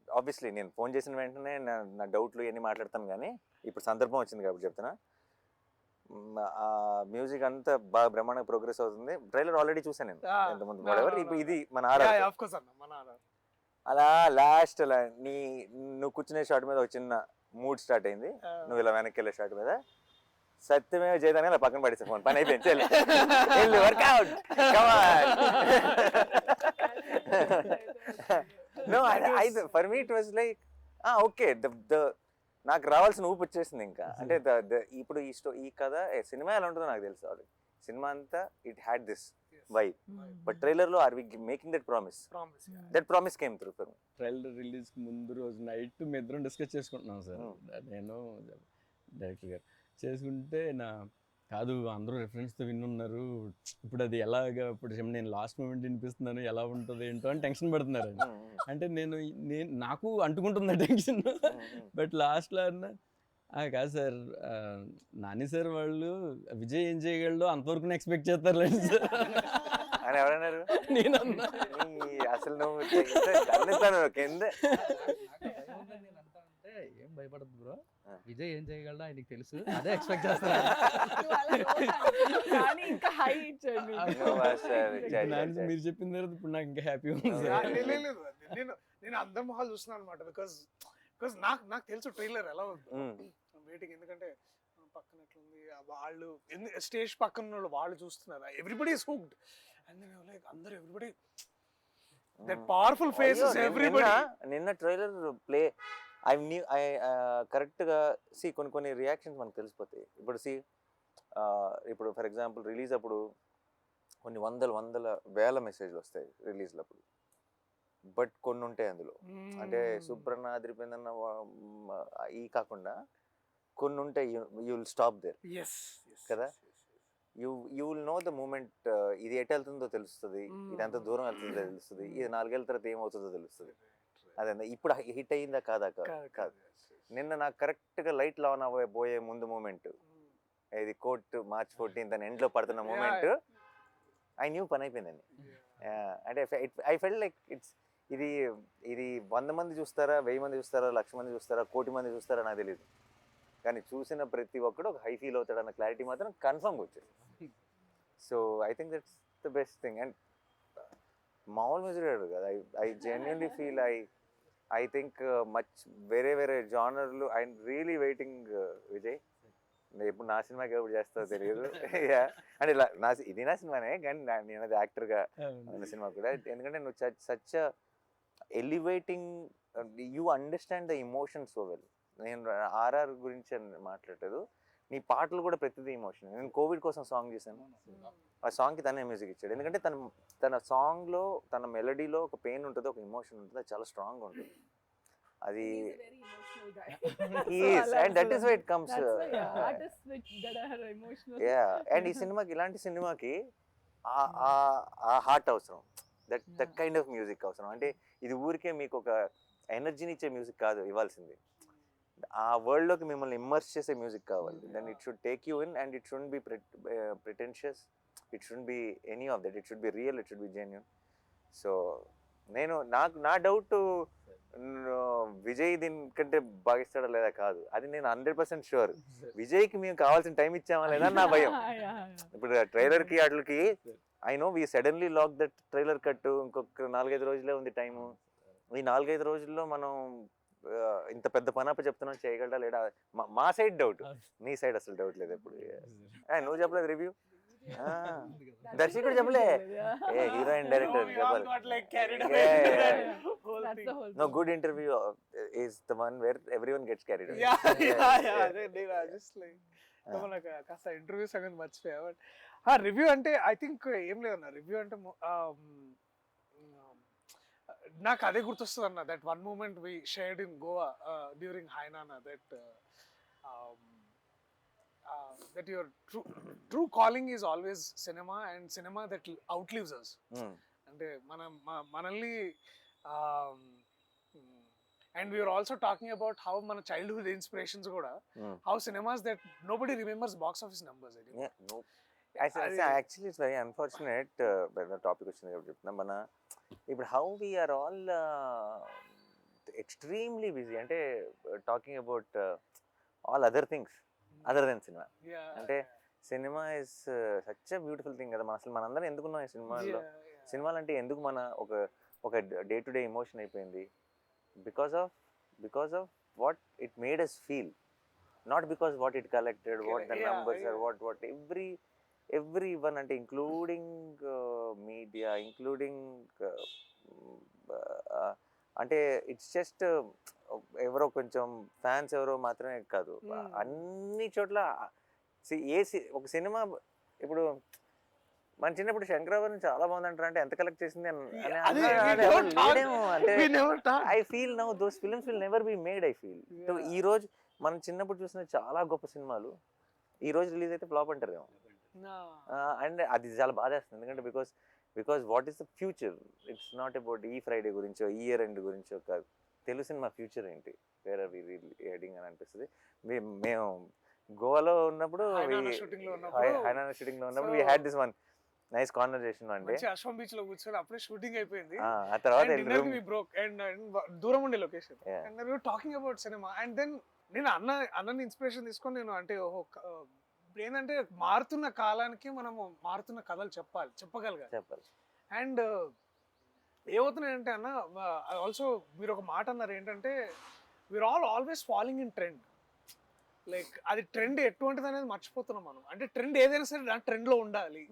ఆబ్వియస్లీ నేను ఫోన్ చేసిన వెంటనే నా డౌట్లు ఇవన్నీ మాట్లాడతాను, కానీ ఇప్పుడు సందర్భం వచ్చింది కాబట్టి చెప్తున్నా. ఆ మ్యూజిక్ అంతా బాగా బ్రహ్మాండంగా ప్రోగ్రెస్ అవుతుంది. ట్రైలర్ ఆల్రెడీ చూసాను నేను ఎంతమంది వాడెవర్. ఇప్పుడు ఇది మన అలా లాస్ట్ అలా నువ్వు కూర్చునే షాట్ మీద ఒక చిన్న మూడ్ స్టార్ట్ అయింది, నువ్వు ఇలా వెనక్కి వెళ్ళే షాట్ మీద సత్యమేవ జయదాని అలా పక్కన పడేసా ఫోన్, పని అయిపోయింది. Work out for me it was like okay, నాకు రావాల్సిన ఊపు వచ్చేసింది ఇంకా. అంటే ఇప్పుడు ఈ కథ సినిమా ఎలా ఉంటుందో నాకు తెలుసు ఆల్రెడీ. సినిమా అంతా it had this vibe, but trailer లో are we making that promise? That promise came through for me. Trailer release ముందు రోజు నైట్ మీ ఇద్దరం డిస్కస్ చేసుకుంటున్నాం సార్, నేను డైరెక్టర్ గారు చేసుకుంటే కాదు అందరూ రెఫరెన్స్తో విన్నున్నారు, ఇప్పుడు అది ఎలాగా, ఇప్పుడు నేను లాస్ట్ మూమెంట్ వినిపిస్తున్నాను ఎలా ఉంటుంది ఏంటో అని టెన్షన్ పడుతున్నారు. అంటే నేను నాకు అంటుకుంటుంది టెన్షన్. బట్ లాస్ట్లో అన్న కాదు సార్, నాని సార్ వాళ్ళు విజయ్ ఏం చేయగలడో అంతవరకు ఎక్స్పెక్ట్ చేస్తారు సార్ అని ఎవరన్నారు? నేను అసలు నువ్వు కింద ఏం భయపడదు బ్రో, విజయ్ ఏం చేయగలడో ఆయనకి తెలుసు, అదే ఎక్స్పెక్ట్ చేస్తాను. మీరు చెప్పిన తర్వాత ఇప్పుడు నాకు ఇంకా హ్యాపీ ఉంది. నేను అందరి మొహాలు చూస్తున్నాను అనమాట, బికాస్ నాకు తెలుసు ట్రైలర్ ఎలా ఉంది వెయిటింగ్. ఎందుకంటే పక్కన ఎట్లుంది వాళ్ళు స్టేజ్ పక్కన వాళ్ళు చూస్తున్నారు, everybody is hooked and like అందరు everybody that powerful faces everybody. నిన్న ట్రైలర్ ప్లే ఐ కరెక్ట్గా కొన్ని రియాక్షన్స్ మనకు తెలిసిపోతాయి. ఇప్పుడు ఇప్పుడు ఫర్ ఎగ్జాంపుల్ రిలీజ్ అప్పుడు కొన్ని వందల వేల మెసేజ్లు వస్తాయి రిలీజ్లు అప్పుడు, బట్ కొన్ని ఉంటాయి అందులో. అంటే సుబ్రన్న అదిరిపోయిందన్న ఈ కాకుండా కొన్ని ఉంటాయి, యూ విల్ స్టాప్ దేర్ కదా. You will know the moment, ఇది ఎటు వెళ్తుందో తెలుస్తుంది, ఇది ఎంత దూరం వెళ్తుందో తెలుస్తుంది, ఇది 4 ఏళ్ళ తర్వాత ఏమవుతుందో తెలుస్తుంది. అదే ఇప్పుడు హిట్ అయిందా కాదా కాదు. నిన్న నాకు కరెక్ట్గా లైట్ లాన్ అవ్వబోయే ముందు మూమెంట్, ఇది కోర్ట్ March 14th అని ఎండ్లో పడుతున్న మూమెంట్, ఐ న్యూ పని అయిపోయిందని. అంటే ఐ ఫెల్ట్ లైక్ ఇది ఇది 100 మంది చూస్తారా, 1000 మంది చూస్తారా, 1,00,000 మంది చూస్తారా, 1,00,00,000 మంది చూస్తారా నాకు తెలియదు. కానీ చూసిన ప్రతి ఒక్కడు ఒక హై ఫీల్ అవుతాడన్న క్లారిటీ మాత్రం కన్ఫర్మ్గా వచ్చేది. So I think that's the best thing. And మామూలు మ్యూజిక్ డైరెక్టర్ కదా, I genuinely feel I think much వేరే జానర్లు. ఐ రియలీ వెయిటింగ్ విజయ్, ఎప్పుడు నా సినిమాకి ఎప్పుడు చేస్తావో తెలియదు. అంటే ఇలా ఇది నా సినిమానే, కానీ నేను అది యాక్టర్గా ఉన్న సినిమా కూడా. ఎందుకంటే నువ్వు such elevating, you understand the emotion so well. నేను ఆర్ఆర్ గురించి మాట్లాడలేదు, నీ పాటలు కూడా ప్రతిదీ ఇమోషన్. నేను కోవిడ్ కోసం సాంగ్ చేశాను, ఆ సాంగ్కి తనే మ్యూజిక్ ఇచ్చాడు. ఎందుకంటే తన సాంగ్లో, తన మెలడీలో ఒక పెయిన్ ఉంటుంది, ఒక ఇమోషన్ ఉంటుంది, అది చాలా స్ట్రాంగ్గా ఉంటుంది. అది and that is why it comes. And ఈ సినిమాకి, ఇలాంటి సినిమాకి ఆ హార్ట్ అవసరం, దట్ కైండ్ ఆఫ్ మ్యూజిక్ అవసరం. అంటే ఇది ఊరికే మీకు ఒక ఎనర్జీని ఇచ్చే మ్యూజిక్ కాదు ఇవ్వాల్సింది, ఆ వరల్డ్లోకి మిమ్మల్ని ఇమ్మర్స్ చేసే మ్యూజిక్ కావాలి. Then it should take you in, and it should be pretentious, it should be any of that, it should be real, it should be genuine. So నా డౌట్ విజయ్ దీనికంటే భావిస్తాడా లేదా కాదు, అది నేను 100% షూర్. విజయ్కి మేము కావాల్సిన టైం ఇచ్చామా లేదా నా భయం. ఇప్పుడు ట్రైలర్కి వాటికి I know we suddenly lock that trailer cut, ఇంకొక 4-5 రోజులే ఉంది టైము. ఈ 4-5 రోజుల్లో మనం ఇంత పెద్ద పనప్ప చెప్తున్నాం, చేయగలడా లేడా మా సైడ్ డౌట్, నీ సైడ్ అసలు డౌట్ లేదు ఎప్పుడు. నువ్వు చెప్పలేదు రివ్యూ, దర్శకుడు చెప్పలే, ఏ హీరోయిన్ డైరెక్టర్ చెప్పాలి. No, good interview is the one where everyone gets carried away. కాస్త ఇంటర్వ్యూ సంగతి మర్చిపోయా. బట్ రివ్యూ అంటే ఐ థింక్ ఏం లేదన్న, రివ్యూ అంటే నాకు అదే గుర్తొస్తుంది అన్న, that one moment we shared in Goa during Hi Nanna, that your true calling is always cinema, and cinema that outlives us. అంటే మనల్ని and we were also talking about how మన childhood inspirations కూడా, how cinemas that nobody remembers box office numbers. Actually it's very unfortunate. Topic వచ్చింది కాబట్టి చెప్తున్నా. మన ఇప్పుడు how we are all extremely busy, అంటే talking about all other things other than cinema. అంటే cinema is such a beautiful thing కదా. అసలు మనందరం ఎందుకున్నాం ఈ సినిమాల్లో? సినిమాలు అంటే ఎందుకు మన ఒక డే టు డే ఎమోషన్ అయిపోయింది, because of what it made us feel, not because what it collected, what the numbers are, what every one, అంటే ఇంక్లూడింగ్ మీడియా, ఇంక్లూడింగ్ అంటే ఇట్స్ జస్ట్ ఎవరో కొంచెం ఫ్యాన్స్ ఎవరో మాత్రమే కాదు, అన్ని చోట్ల ఒక సినిమా. ఇప్పుడు మన చిన్నప్పుడు శంకరాభరణం చాలా బాగుంది అంటారు, అంటే ఎంత కలెక్ట్ చేసింది అంటే I feel now those films will never be made. I feel ఈ రోజు మనం చిన్నప్పుడు చూసిన చాలా గొప్ప సినిమాలు ఈ రోజు రిలీజ్ అయితే ఫ్లాప్ అంటారేమో. అండ్ అది చాలా బాధేస్తుంది, ఎందుకంటే because what is the future? It's not about ఈ ఫ్రైడే గురించో, ఈ ఇయర్ ఎండ్ గురించో కాదు. తెలుగు సినిమా ఫ్యూచర్ ఏంటి, వేర్ ఆర్ వి హెడింగ్ అని అనిపిస్తుంది. మేము గోవాలో ఉన్నప్పుడు, షూటింగ్ లో ఉన్నప్పుడు we had this one nice conversation. అంటే అశ్వం బీచ్ లో కూర్చొని అప్పుడే షూటింగ్ అయిపోయింది, ఆ తర్వాత దూరం ఉండే location, and we were talking about cinema. And then నేను అన్నని ఇన్స్పిరేషన్ తీసుకొని నేను అంటే ఏంటంటే మారుతున్న కాలానికి మనము మారుతున్న కథలు చెప్పగలగాలి. అండ్ ఏమవుతున్నాయంటే అన్న, ఆల్సో మీరు ఒక మాట అన్నారు ఏంటంటే we're always following in trend. Like అది ట్రెండ్ ఎటువంటిది అనేది మర్చిపోతున్నాం మనం. అంటే ట్రెండ్ ఏదైనా సరే దాని ట్రెండ్ లో ఉండాలి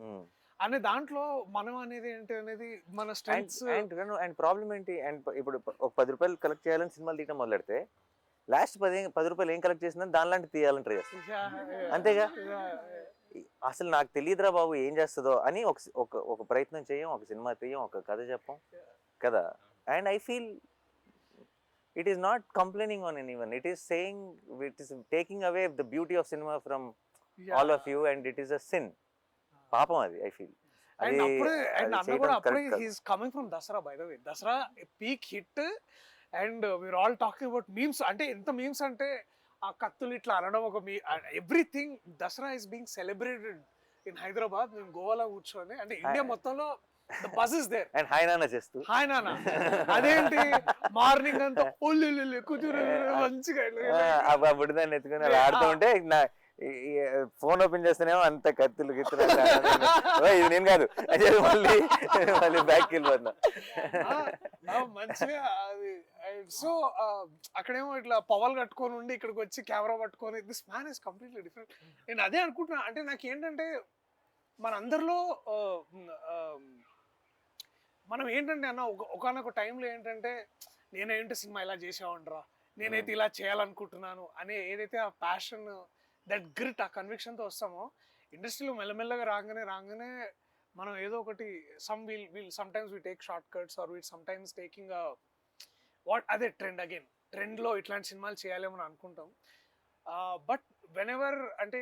అనే దాంట్లో మనం అనేది ఏంటి అనేది మన స్ట్రెంగ్స్. అండ్ ప్రాబ్లం ఏంటి? అండ్ ఇప్పుడు ఒక 10 రూపాయలు కలెక్ట్ చేయాలని సినిమాలు తీయడం మొదలెడితే లాస్ట్ 10 రూపాయలు ఏం కలెక్ట్ చేసిందని దానిలాంటి తీయాలని ట్రై చేస్తాను, అంతేగా. అసలు నాకు తెలియదురా బాబు ఏం చేస్తుందో అని ఒక ప్రయత్నం చేయం, ఒక సినిమా తీయం, ఒక కథ చెప్పం కదా. And I feel it is not complaining on anyone, it is saying, it is taking away the beauty of cinema from all of you, and it is a sin. పాపం అది ఐ ఫీల్. అండ్ అన్న కూడా అప్పుడే he is coming from Dasara, by the way. Dasara peak hit, and we are all talking about memes. అంటే ఎంత memes అంటే ఆ కత్తులు ఇట్లా అనడం, ఒక everything Dussehra is being celebrated in Hyderabad మేము గోవాలో కూర్చొని అంటే ఇండియా మొత్తంలో the buzz is there. And hi నాన్న చేస్తూ హాయ్ నాన్న అదేంటి మార్నింగ్ అంతా ఒళ్ళు కూతురు మంచిగా ఆ బుడిదాన్ని ఎత్తుకొని అలా ఆడుతూ ఉంటే నా ఫోన్ ఓపెన్ చేస్తేనేమో అంత కత్తులు గిత్తులు ఇది నేను కాదు అదే మళ్ళీ మళ్ళీ బ్యాక్ వెళ్ళిపోతున్నా. మంచిగా అది. సో అక్కడేమో ఇట్లా పవల్ కట్టుకొని ఉండి ఇక్కడికి వచ్చి కెమెరా పట్టుకొని this man is completely different. నేను అదే అనుకుంటున్నా. అంటే నాకు ఏంటంటే మనందరిలో మనం ఏంటంటే అన్న ఒకనొక టైంలో ఏంటంటే నేనేంటి సినిమా ఇలా చేసేవాడిరా, నేనైతే ఇలా చేయాలనుకుంటున్నాను అనే ఏదైతే ఆ ప్యాషన్, దట్ గ్రిట్, ఆ కన్విక్షన్తో వస్తామో ఇండస్ట్రీలో మెల్లమెల్లగా రాగానే మనం ఏదో ఒకటి sometimes we take short cuts or we sometimes taking అదే ట్రెండ్లో ఇట్లాంటి సినిమాలు చేయాలేమని అనుకుంటాం. బట్ వెన్ ఎవర్ అంటే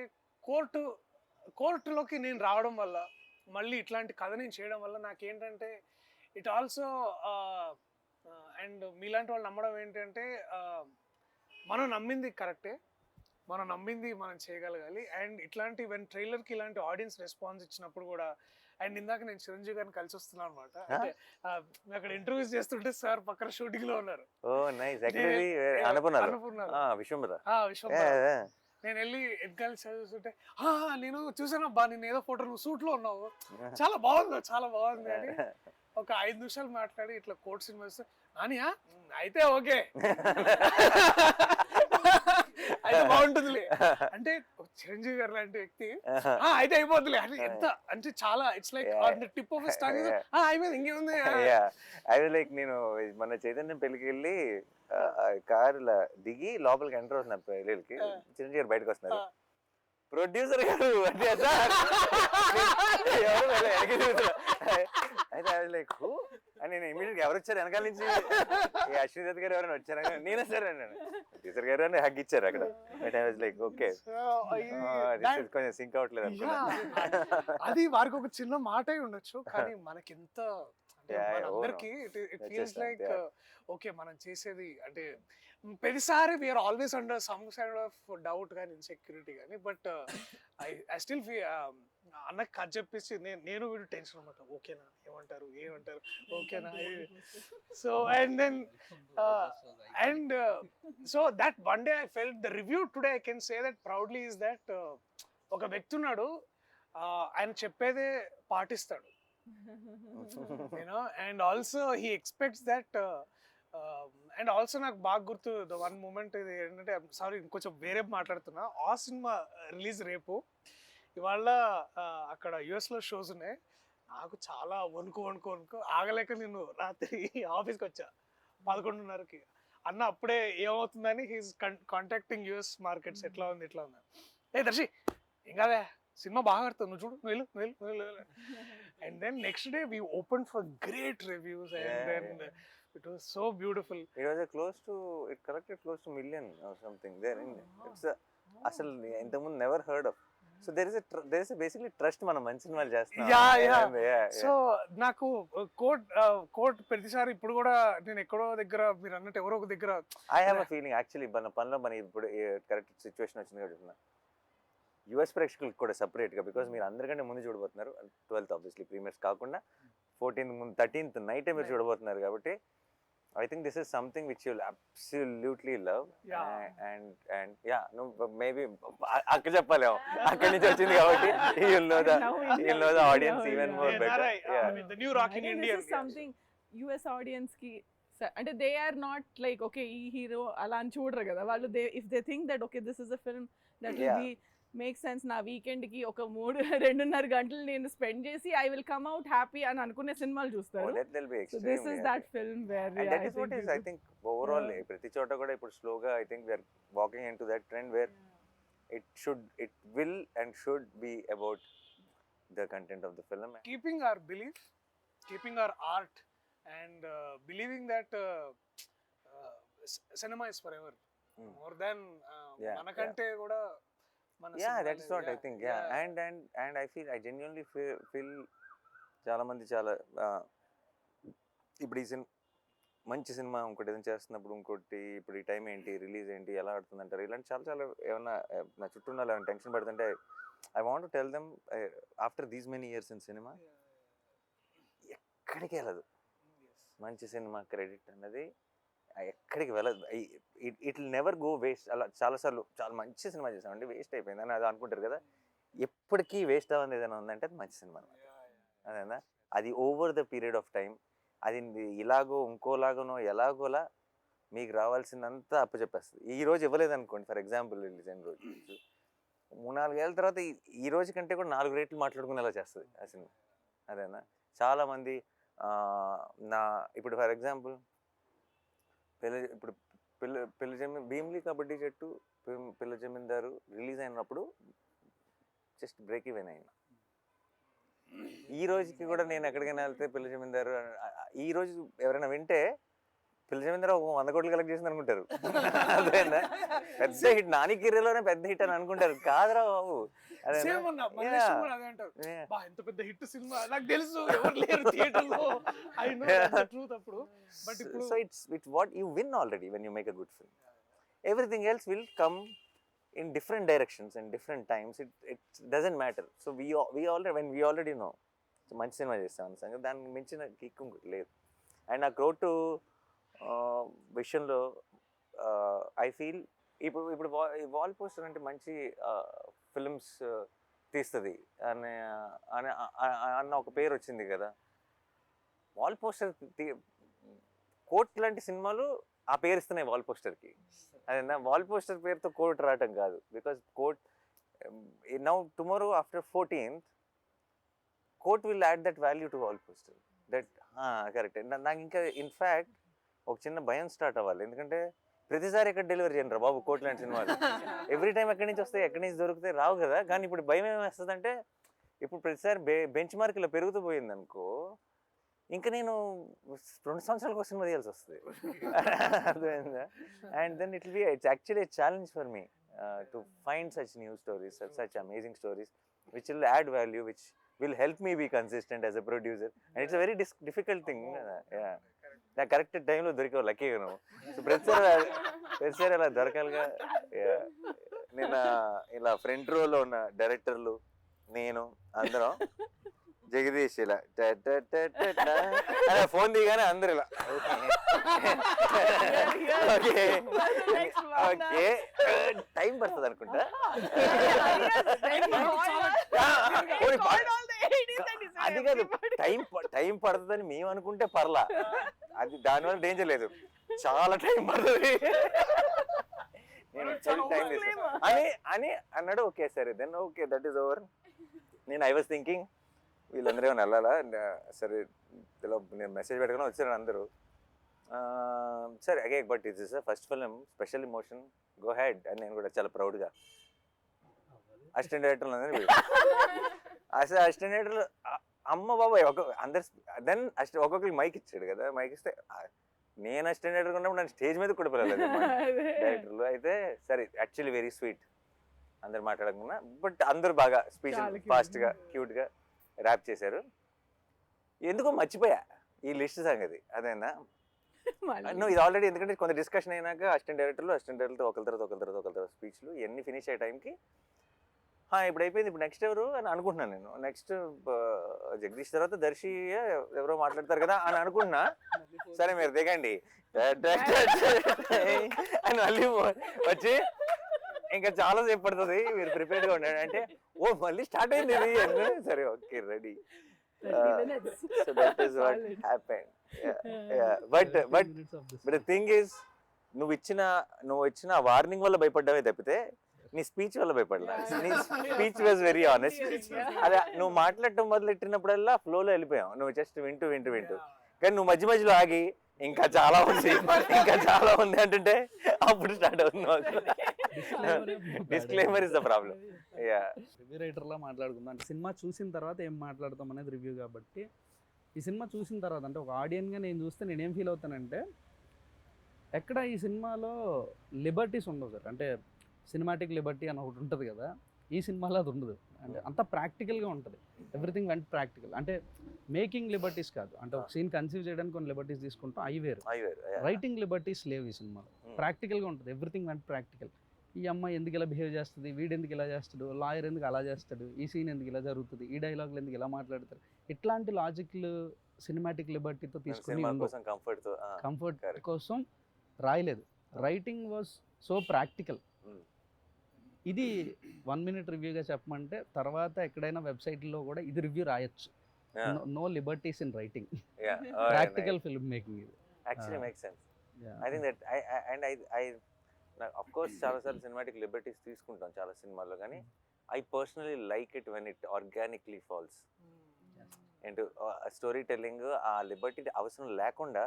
కోర్టులోకి నేను రావడం వల్ల మళ్ళీ ఇట్లాంటి కథ నేను చేయడం వల్ల నాకేంటంటే ఇట్ ఆల్సో అండ్ మీలాంటి వాళ్ళు నమ్మడం ఏంటంటే మనం నమ్మింది కరెక్టే, మనం నమ్మింది మనం చేయగలగాలి. అండ్ ఇట్లాంటి ట్రైలర్కి ఇలాంటి ఆడియన్స్ రెస్పాన్స్ ఇచ్చినప్పుడు కూడా, అండ్ ఇందాక నేను చిరంజీవి గారిని కలిసి వస్తున్నాను అనమాట. అంటే అక్కడ ఇంటర్వ్యూస్ చేస్తుంటే సార్ పక్కన షూటింగ్ లో ఉన్నారు. నేను వెళ్ళి ఎగ్గాలి చదువుతుంటే నేను చూసానబ్బా నేను ఏదో ఫోటో నువ్వు సూట్ లో ఉన్నావు, చాలా బాగుంది అని ఒక 5 నిమిషాలు మాట్లాడి ఇట్లా కోర్ట్ సినిమా వస్తే నానియా అయితే ఓకే అయితే బాగుంటుందిలే అంటే చిరంజీవి గారు లాంటి వ్యక్తి అయితే అయిపోద్దిలే అని ఎంత అంటే చాలా it's like tip of star అయిపోయింది ఇంకేముంది. అది లైక్ నేను మన చైతన్యం పెళ్ళికి వెళ్ళి కారులో దిగి లోపలికి ఎంటర్ అవుతున్నా పెళ్ళికి, చిరంజీవి గారు బయటకు వస్తున్నారు, ప్రొడ్యూసర్ గారు అంటే అయితే అది లైక్ అని నేను ఇమీడియట్ ఎవరు వచ్చారు వెనకాల నుంచి, అశ్విని దత్ గారు ఎవరైనా వచ్చారు, నేనే సార్ అన్నాను. ప్రొడ్యూసర్ గారు అని హగ్ ఇచ్చారు అక్కడ. లైక్ ఓకే కొంచెం సింక్ అవట్లేదు. అది వారికి ఒక చిన్న మాట ఉండొచ్చు కానీ మనకి ఎంత అందరికి ఇట్ ఫీల్స్ లైక్ ఓకే మనం చేసేది అంటే ప్రతిసారి we're always under some kind of doubt కానీ ఇన్సెక్యూరిటీ కానీ. బట్ ఐ స్టిల్ అన్నకి కథ చెప్పేసి నేను వీడు టెన్షన్ అనమాట, ఓకేనా ఏమంటారు ఓకేనా. So and then and so that one day I felt the review today I can say that proudly is that ఒక వ్యక్తి ఉన్నాడు ఆయన చెప్పేదే పాటిస్తాడు, you know, and also he expects that. And also నాకు బాగా గుర్తు ద వన్ మూమెంట్ ఇది ఏంటంటే, సారీ ఇంకొంచెం వేరే మాట్లాడుతున్నా, ఆ సినిమా రిలీజ్ రేపు, ఇవాళ అక్కడ యుఎస్లో షోస్ ఉన్నాయి, నాకు చాలా వణుకు ఆగలేక నేను రాత్రి ఆఫీస్కి వచ్చా 11:30కి. అన్న అప్పుడే ఏమవుతుందని హీస్ కాంటాక్టింగ్ యుఎస్ మార్కెట్స్ ఎట్లా ఉంది ఏ దర్శి ఇంకా సినిమా బాగా ఆడుతావు నువ్వు చూడు నువ్వు వెళ్ళు. And then next day we open for great reviews and then it was so beautiful. It was it collected close to million or something there in it's asal intamundu never heard of. So there is a basically trust మనం మంచి సినిమాలు చేస్తున్నాం. So నాకు court ప్రతిసారి ఇప్పుడు కూడా నేను ఎక్కడో దగ్గర మీరు అన్నట్టు ఎవరో ఒక దగ్గర I have a feeling actually మన పనిలో మన ఇప్పుడు కరెక్ట్ సిచ్యువేషన్ వచ్చింది కాబట్టి యుఎస్ ప్రేక్షకులకు కూడా సపరేట్గా, బికాజ్ మీరు అందరికంటే ముందు చూడబోతున్నారు 12th ఆబ్వియస్లీ ప్రీమియర్స్ కాకుండా 14th ముందు 13th నైటే మీరు చూడబోతున్నారు కాబట్టి I think this is something which you'll absolutely love. And yeah, no, maybe akka cheppalemo akkadi nunchi vachindi kabatti you'll know the audience even more better. Yeah, I mean the new rock in India. This is something US audience ki అంటే they are not like okay ee hero ala ani చూడరు కదా వాళ్ళు, if they think that okay this is a film that will be make sense నా weekend కి ఒక 2.5 గంటలు నేను spend చేసి I will come out happy అని అనుకునే సినిమాలు చూస్తారు. So this is that film where and that is what is I think overall ప్రతి చోట కూడా ఇప్పుడు స్లోగా I think we are walking into that trend where it will and should be about the content of the film, keeping our belief, keeping our art and believing that cinema is forever more than manakante kuda. That's what I think. And I genuinely feel చాలా మంది చాలా ఇప్పుడు ఈ మంచి cinema ఇంకోటి ఏదైనా చేస్తున్నప్పుడు ఇంకోటి ఇప్పుడు ఈ టైం ఏంటి రిలీజ్ ఏంటి ఎలా ఆడుతుంది అంటారు, ఇలాంటి చాలా ఏమన్నా నా చుట్టూ ఉన్న టెన్షన్ పడుతుంటే I want to tell them after these many years in cinema ఎక్కడికి వెళ్ళదు మంచి సినిమా క్రెడిట్ అన్నది ఎక్కడికి వెళ్ళదు. It will never go waste. అలా చాలాసార్లు చాలా మంచి సినిమా చేసామండి వేస్ట్ అయిపోయింది అని అది అనుకుంటారు కదా, ఎప్పటికీ వేస్ట్ అవ్వదు ఏదైనా ఉందంటే అది మంచి సినిమా అనమాట. అదేనా, అది over the period of time అది ఇలాగో ఇంకోలాగనో ఎలాగోలా మీకు రావాల్సిందంతా అప్పచెప్పేస్తుంది. ఈ రోజు ఇవ్వలేదు అనుకోండి, ఫర్ ఎగ్జాంపుల్ రిలీజ్ అయిన రోజు 3-4 ఏళ్ళ తర్వాత ఈ రోజు కంటే కూడా 4 రేట్లు మాట్లాడుకునేలా చేస్తుంది ఆ సినిమా. అదేనా, చాలామంది ఇప్పుడు ఫర్ ఎగ్జాంపుల్ భీమ్లీ కబడ్డీ జట్టు పిల్ల జమీందారు రిలీజ్ అయినప్పుడు జస్ట్ బ్రేక్ ఈవెన్ అయినా. ఈ రోజుకి కూడా నేను ఎక్కడికైనా వెళ్తే పిల్ల జమీందారు ఈ రోజు ఎవరైనా వింటే పిల్ల జమీందారు 100 కోట్లు కలెక్ట్ చేసింది అనుకుంటారు. అదేనా, పెద్ద హిట్, నాని కిరీలోనే పెద్ద హిట్ అని అనుకుంటారు. కాదురా బాబు, ఎంత పెద్ద హిట్ సినిమా నాకు తెలుసు, ఎవరు లేరు థియేటర్లో. ఐ నో ద ట్రూత్ అప్పుడు. బట్ ఇప్పుడు so it's what you win already when you make a good film. Everything else will come in different directions and different times. It doesn't matter. So we already know మంచి cinema చేస్తాం సంగతి, దానికి మించిన kick లేదు. And ఆ crowd విషయంలో I feel ఇప్పుడు wall poster అంటే మంచి ఫిల్మ్స్ తీస్తుంది అన్న ఒక పేరు వచ్చింది కదా. వాల్ పోస్టర్ కోట్ లాంటి సినిమాలు ఆ పేరు ఇస్తున్నాయి వాల్ పోస్టర్కి. అదేనా, వాల్ పోస్టర్ పేరుతో కోట్ రావటం కాదు. Because Court now tomorrow after 14th Court will add that value to wall poster. That correct. నాకు ఇంకా ఇన్ఫ్యాక్ట్ ఒక చిన్న భయం స్టార్ట్ అవ్వాలి, ఎందుకంటే ప్రతిసారి ఎక్కడ డెలివరీ చేయండి రా బాబు కోట్ లాంటి సినిమాలు. ఎవ్రీ టైం ఎక్కడి నుంచి వస్తాయి, ఎక్కడి నుంచి దొరికితే రావు కదా. కానీ ఇప్పుడు భయం ఏమేస్తుంది అంటే, ఇప్పుడు ప్రతిసారి బెంచ్ మార్క్ ఇలా పెరుగుతూ పోయింది అనుకో, ఇంకా నేను 2 సంవత్సరాలకు సినిమా తీయాల్సి వస్తుంది. అర్థమైందా? And then it's actually a challenge for me to find such new stories, such amazing stories which will add value, which will help me be consistent as a producer, and it's a very difficult thing. Yeah, నా correct టైంలో దొరికావు లక్కీగా నువ్వు. So ప్రతిసారి అలా దొరకాలిగా. నిన్న ఇలా front రోలో ఉన్న డైరెక్టర్లు నేను అందరం జగదీష్ ఇలా ఫోన్ దిగానే అందరు ఇలా ఓకే ఓకే టైం పడుతుంది అనుకుంటా. అది కాదు, టైం పడుతుందని మేము అనుకుంటే పర్లా, అది దానివల్ల డేంజర్ లేదు, చాలా టైం పడుతుంది. నేను టైం తీసుకుని అని అన్నాడు. ఓకే సరే then okay that is over. నేను ఐ వాజ్ థింకింగ్ వీళ్ళందరూ ఏమైనా వెళ్ళాలా, సరే నేను మెసేజ్ పెట్టుకుని వచ్చారు అందరూ. సరే అగే but it is first film, special emotion, go ahead అని నేను కూడా చాలా ప్రౌడ్గా అసిస్టెంట్ డైరెక్టర్లు అందరూ అసలు అసిస్టెంట్ డైరెక్టర్లు అమ్మ బాబాయ్ అందరు. దెన్ ఒక్కొక్కరికి మైక్ ఇచ్చాడు కదా, మైక్ ఇస్తే నేను అసిస్టెంట్ డైరెక్టర్ ఉన్నప్పుడు నన్ను స్టేజ్ మీద కూడా పిలవలేదు డైరెక్టర్లు. అయితే సరే యాక్చువల్లీ వెరీ స్వీట్, అందరు మాట్లాడకుండా, బట్ అందరు బాగా స్పీచ్ ఫాస్ట్గా క్యూట్గా ర్యాప్ చేశారు. ఎందుకో మర్చిపోయా ఈ లిస్ట్ సంగతి. అదేనా, నువ్వు ఇది ఆల్రెడీ, ఎందుకంటే కొంత డిస్కషన్ అయినాక అసిస్టెంట్ డైరెక్టర్లతో ఒకరి తర్వాత స్పీచ్లు ఇవన్నీ ఫినిష్ అయ్యే టైంకి ఇప్పుడు అయిపోయింది, ఇప్పుడు నెక్స్ట్ ఎవరు అని అనుకుంటున్నాను నేను. నెక్స్ట్ జగదీష్ తర్వాత దర్శి ఎవరో మాట్లాడతారు కదా అని అనుకుంటున్నా. సరే మీరు దిగండి అని మళ్ళీ వచ్చి ఇంకా చాలా సేపు పడుతుంది, మీరు ప్రిపేర్డ్గా ఉండండి అంటే, ఓ మళ్ళీ స్టార్ట్ అయింది ఇది. సరే okay ready. So that is what happened. Yeah. But the thing is, నువ్వు ఇచ్చిన వార్నింగ్ వల్ల భయపడ్డావే తప్పితే నీ స్పీచ్ వల్ల భయపడలా. నీ స్పీచ్ వాజ్ వెరీ ఆనెస్ట్. అదే నువ్వు మాట్లాడటం మొదలెట్టినప్పుడల్లా ఫ్లోలో వెళ్ళిపోయావు, నువ్వు జస్ట్ వింటూ కానీ నువ్వు మధ్యలో ఆగి ఇంకా చాలా ఉంది అంటుంటే అప్పుడు స్టార్ట్ అవుతుంది. Disclaimer is the problem. Review రైటర్లా మాట్లాడుకుందాం అంటే సినిమా చూసిన తర్వాత ఏం మాట్లాడతాం అనేది రివ్యూ. కాబట్టి ఈ సినిమా చూసిన తర్వాత అంటే ఒక ఆడియన్గా నేను చూస్తే నేనేం ఫీల్ అవుతానంటే, ఎక్కడ ఈ సినిమాలో లిబర్టీస్ ఉండవు సార్. అంటే సినిమాటిక్ లిబర్టీ అని ఒకటి ఉంటుంది కదా, ఈ సినిమాలో అది ఉండదు. అంటే అంత ప్రాక్టికల్గా ఉంటుంది, ఎవ్రీథింగ్ వెంట్ ప్రాక్టికల్. అంటే మేకింగ్ లిబర్టీస్ కాదు, అంటే ఒక సీన్ కన్సీవ్ చేయడానికి కొన్ని లిబర్టీస్ తీసుకుంటాం, అవి వేరు. రైటింగ్ లిబర్టీస్ లేవు ఈ సినిమాలో, ప్రాక్టికల్గా ఉంటుంది, ఎవ్రీథింగ్ వెంట్ ప్రాక్టికల్. ఈ అమ్మాయి ఎందుకు ఇలా బిహేవ్ చేస్తుంది, వీడు ఎందుకు ఇలా చేస్తాడు, లాయర్ ఎందుకు అలా చేస్తాడు, ఈ సీన్ ఎందుకు ఇలా జరుగుతుంది, ఈ డైలాగులు ఎందుకు ఇలా మాట్లాడతారు, ఇట్లాంటి లాజిక్లు సినిమాటిక్ లిబర్టీతో తీసుకుని సినిమా కోసం కంఫర్ట్ తో కంఫర్ట్ correct. కోసం రాయలేదు. Writing was so practical. Mm. ఇది 1 minute రివ్యూగా చెప్పమంటే తర్వాత ఎక్కడైనా వెబ్సైట్లో కూడా ఇది రివ్యూ రాయొచ్చు. No liberties in writing, practical film making ఇది. Actually make sense. I think that I of course చాలా సార్లు సినిమాటిక్ లిబర్టీస్ తీసుకుంటాం చాలా సినిమాల్లో, కానీ I personally like it when it organically falls. And story telling ఆ లిబర్టీ అవసరం లేకుండా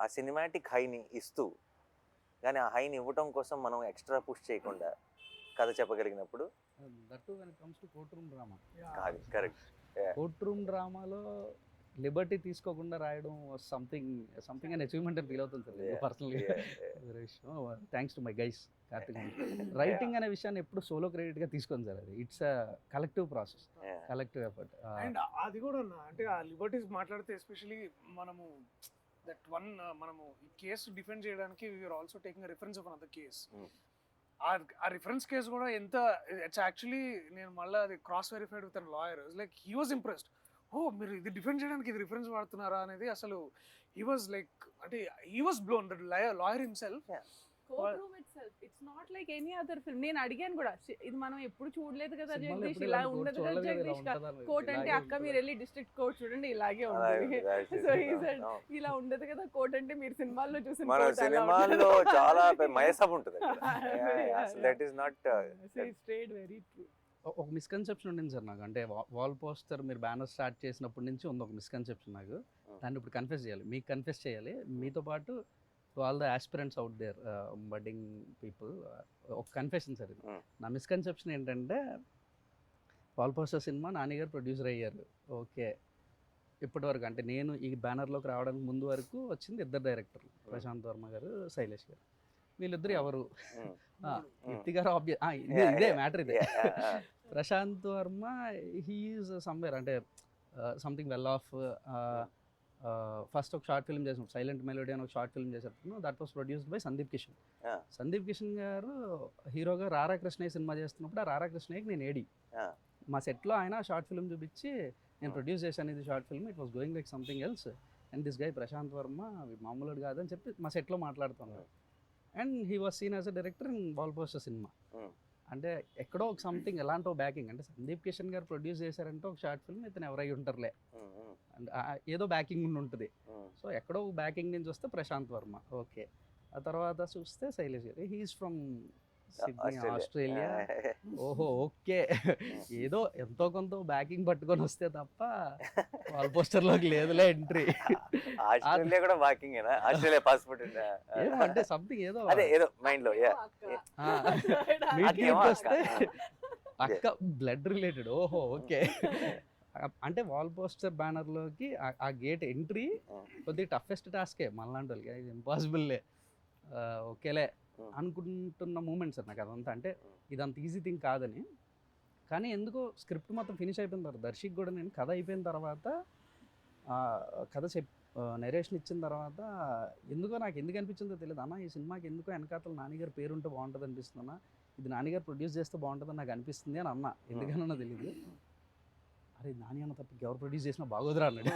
ఆ సినిమాటిక్ హైని ఇస్తూ, కానీ ఆ హైని ఇవ్వటం కోసం మనం ఎక్స్ట్రా పుష్ చేయకుండా కథ చెప్పగలిగినప్పుడు that when it comes to courtroom drama. అది కరెక్ట్. కోర్ట్ రూమ్ డ్రామాలో లిబర్టీ తీసుకోకుండా రాయడం సంథింగ్ అండ్ అచీవ్మెంట్ అని ఫీల్ అవుతుంది సార్ పర్సనల్గా. Thanks to my guys Karthik. Writing అనే విషయాన్ని ఎప్పుడు సోలో క్రెడిట్గా తీసుకోండి సార్, అది it's a collective process, collective effort. And అది కూడా అంటే ఆ లిబర్టీస్ మాట్లాడితే ఎస్పెషలీ మనము దట్ వన్ మనము ఈ కేసు డిఫెండ్ చేయడానికి we are also taking reference of another case. ఆ రిఫరెన్స్ కేసు కూడా ఎంత ఇట్స్ యాక్చువల్లీ నేను మళ్ళీ అది cross verified with an lawyer. Like he was impressed. Oh మీరు ఇది డిఫెండ్ చేయడానికి ఇది రిఫరెన్స్ వాడుతున్నారా అనేది అసలు హీ వాజ్ లైక్ అంటే he was blown that lawyer himself. Courtroom itself it's not like any other film. నేను అడిగాను కూడా, ఇది మనం ఎప్పుడు చూడలేదు కదా జగదీష్, ఇలా ఉండదు కదా జగదీష్, కోర్ట్ అంటే అక్క మీరు వెళ్ళి డిస్ట్రిక్ట్ కోర్ట్ చూడండి ఇలాగే ఉంటుంది. సో ఈ సెడ్ ఇలా ఉండదు కదా కోర్ట్ అంటే మీరు సినిమాల్లో చూసిన మన సినిమాల్లో చాలా మయసబ్ ఉంటుంది. That is not straight very true. ఒక మిస్కన్సెప్షన్ ఉండింది సార్ నాకు, అంటే వాల్ పోస్టర్ మీరు బ్యానర్ స్టార్ట్ చేసినప్పటి నుంచి ఉంది ఒక మిస్కన్సెప్షన్ నాకు. దాన్ని ఇప్పుడు కన్ఫెస్ చేయాలి, మీకు కన్ఫెస్ చేయాలి, మీతో పాటు to all the aspirants out there, budding people. ఒక కన్ఫెషన్ సార్ ఇది. నా మిస్కన్సెప్షన్ ఏంటంటే వాల్ పోస్టర్ సినిమా నాని గారు ప్రొడ్యూసర్ అయ్యారు, ఓకే. ఇప్పటి వరకు అంటే నేను ఈ బ్యానర్లోకి రావడానికి ముందు వరకు వచ్చింది 2 డైరెక్టర్లు, ప్రశాంత్ వర్మ గారు, శైలేష్ గారు. వీళ్ళిద్దరు ఎవరు? కీర్తి గారు ఇదే మ్యాటర్ ఇదే. ప్రశాంత్ వర్మ హీఈస్ సమ్వేర్ అంటే సంథింగ్ వెల్ ఆఫ్. ఫస్ట్ ఒక షార్ట్ ఫిల్మ్ చేసినప్పుడు సైలెంట్ మెలోడీ అని ఒక షార్ట్ ఫిల్మ్ చేసినప్పుడు that was produced by Sandeep Kishan. Sandeep Kishan గారు హీరోగా రారా కృష్ణయ్య సినిమా చేస్తున్నప్పుడు ఆ రారా కృష్ణయ్యకి నేను ఏడి మా సెట్లో ఆయన షార్ట్ ఫిల్మ్ చూపించి నేను ప్రొడ్యూస్ చేశాను ఇది short film, it was going like something else and this guy Prashanth Varma మామూలుడు కాదని చెప్పి మా సెట్లో మాట్లాడుతున్నాడు. And he was seen as a director in wall poster cinema. అంటే ఎక్కడో ఒక సంథింగ్ ఎలాంటి బ్యాకింగ్, అంటే సందీప్ కిషన్ గారు ప్రొడ్యూస్ చేశారంటే ఒక షార్ట్ ఫిల్మ్ ఇతను ఎవరై ఉంటారులే, అండ్ ఏదో బ్యాకింగ్ ఉంటుంది. సో ఎక్కడో బ్యాకింగ్ నుంచి వస్తే ప్రశాంత్ వర్మ, ఓకే. ఆ తర్వాత చూస్తే శైలేష్ గారు, హీఈస్ ఫ్రమ్ సిడ్నీ, ఆస్ట్రేలియా. ఓహో ఓకే, ఏదో ఎంతో కొంత బ్యాకింగ్ పట్టుకొని వస్తే తప్ప వాల్ పోస్టర్లోకి లేదులే ఎంట్రీ. ఆస్ట్రేలియా కూడా బ్యాకింగ్ ఆస్ట్రేలియా పాస్పోర్ట్ అంటే సంథింగ్ ఏదో అదే ఏదో మైండ్ లో మీటింగ్ వస్తే అక్క బ్లడ్ రిలేటెడ్, ఓహో ఓకే. అంటే వాల్ పోస్టర్ బ్యానర్లోకి ఆ గేట్ ఎంట్రీ కొద్దిగా టఫెస్ట్ టాస్కే మనలాంటి వాళ్ళకి, ఇది ఇంపాసిబుల్లే, ఓకేలే అనుకుంటున్న మూమెంట్ సార్ నాకు అదంతా. అంటే ఇదంత ఈజీ థింగ్ కాదని, కానీ ఎందుకో స్క్రిప్ట్ మొత్తం ఫినిష్ అయిపోయిన తర్వాత దర్శక్ కూడా నేను కథ అయిపోయిన తర్వాత కథ నరేషన్ ఇచ్చిన తర్వాత ఎందుకో నాకు ఎందుకు అనిపించిందో తెలియదు, అన్న ఈ సినిమాకి ఎందుకో వెనకాతల నాన్నగారి పేరు ఉంటే బాగుంటుంది అనిపిస్తుందన్నా, ఇది నాన్నగారు ప్రొడ్యూస్ చేస్తే బాగుంటుందని నాకు అనిపిస్తుంది అని అన్న. ఎందుకన్నా తెలియదు. అరే నాని అన్న తప్ప ఎవరు ప్రొడ్యూస్ చేసినా బాగోదురా అన్నాడు.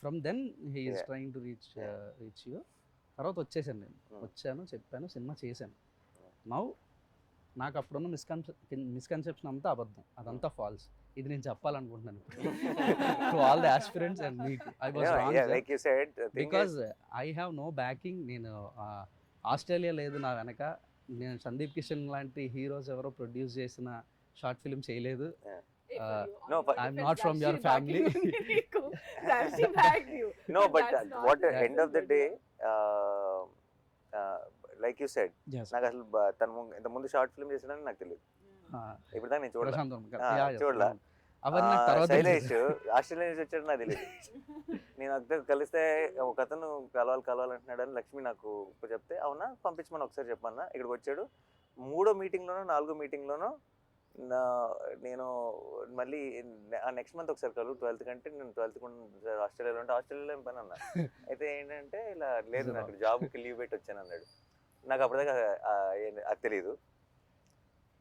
From then he is trying to reach you. తర్వాత వచ్చేసాను, నేను వచ్చాను, చెప్పాను, సినిమా చేశాను. నౌ నాకు అప్పుడున్న మిస్కన్సెప్షన్ అంతా అబద్ధం, అదంతా ఫాల్స్. ఇది నేను చెప్పాలనుకుంటున్నాను to all the aspirants and మీకు. I was wrong because I have no backing. నేను ఆస్ట్రేలియా లేదు నా వెనక, నేను సందీప్ కిషన్ లాంటి హీరోస్ ఎవరో ప్రొడ్యూస్ చేసిన షార్ట్ ఫిల్మ్ చేయలేదు. I'm not from your family. No, but what end of the day, like you said, నాకు అసలు తను ఇంత ముందు షార్ట్ ఫిల్మ్ చేసాడని నాకు తెలియదు. ఇప్పుడు దాకా నేను చూడలా. శైలేష్ ఆస్ట్రేలియా నుంచి వచ్చాడు నాకు తెలియదు. నేను అక్కడ కలిస్తే ఒక అతను కలవాలంటున్నాడు అని లక్ష్మి నాకు చెప్తే, అవునా పంపించమని ఒకసారి చెప్పన్నా. ఇక్కడికి వచ్చాడు. 3వ మీటింగ్లోనో 4వ మీటింగ్లోనో నేను మళ్ళీ నెక్స్ట్ మంత్ ఒకసారి కలు 12th కంటే నేను 12th ఆస్ట్రేలియాలో ఉంటే ఆస్ట్రేలియాలో ఏం పని అన్నా. అయితే ఏంటంటే ఇలా లేదు నాకు జాబ్కి లీవ్ పెట్టి వచ్చాను అన్నాడు. నాకు అప్పటిదాకా అది తెలియదు.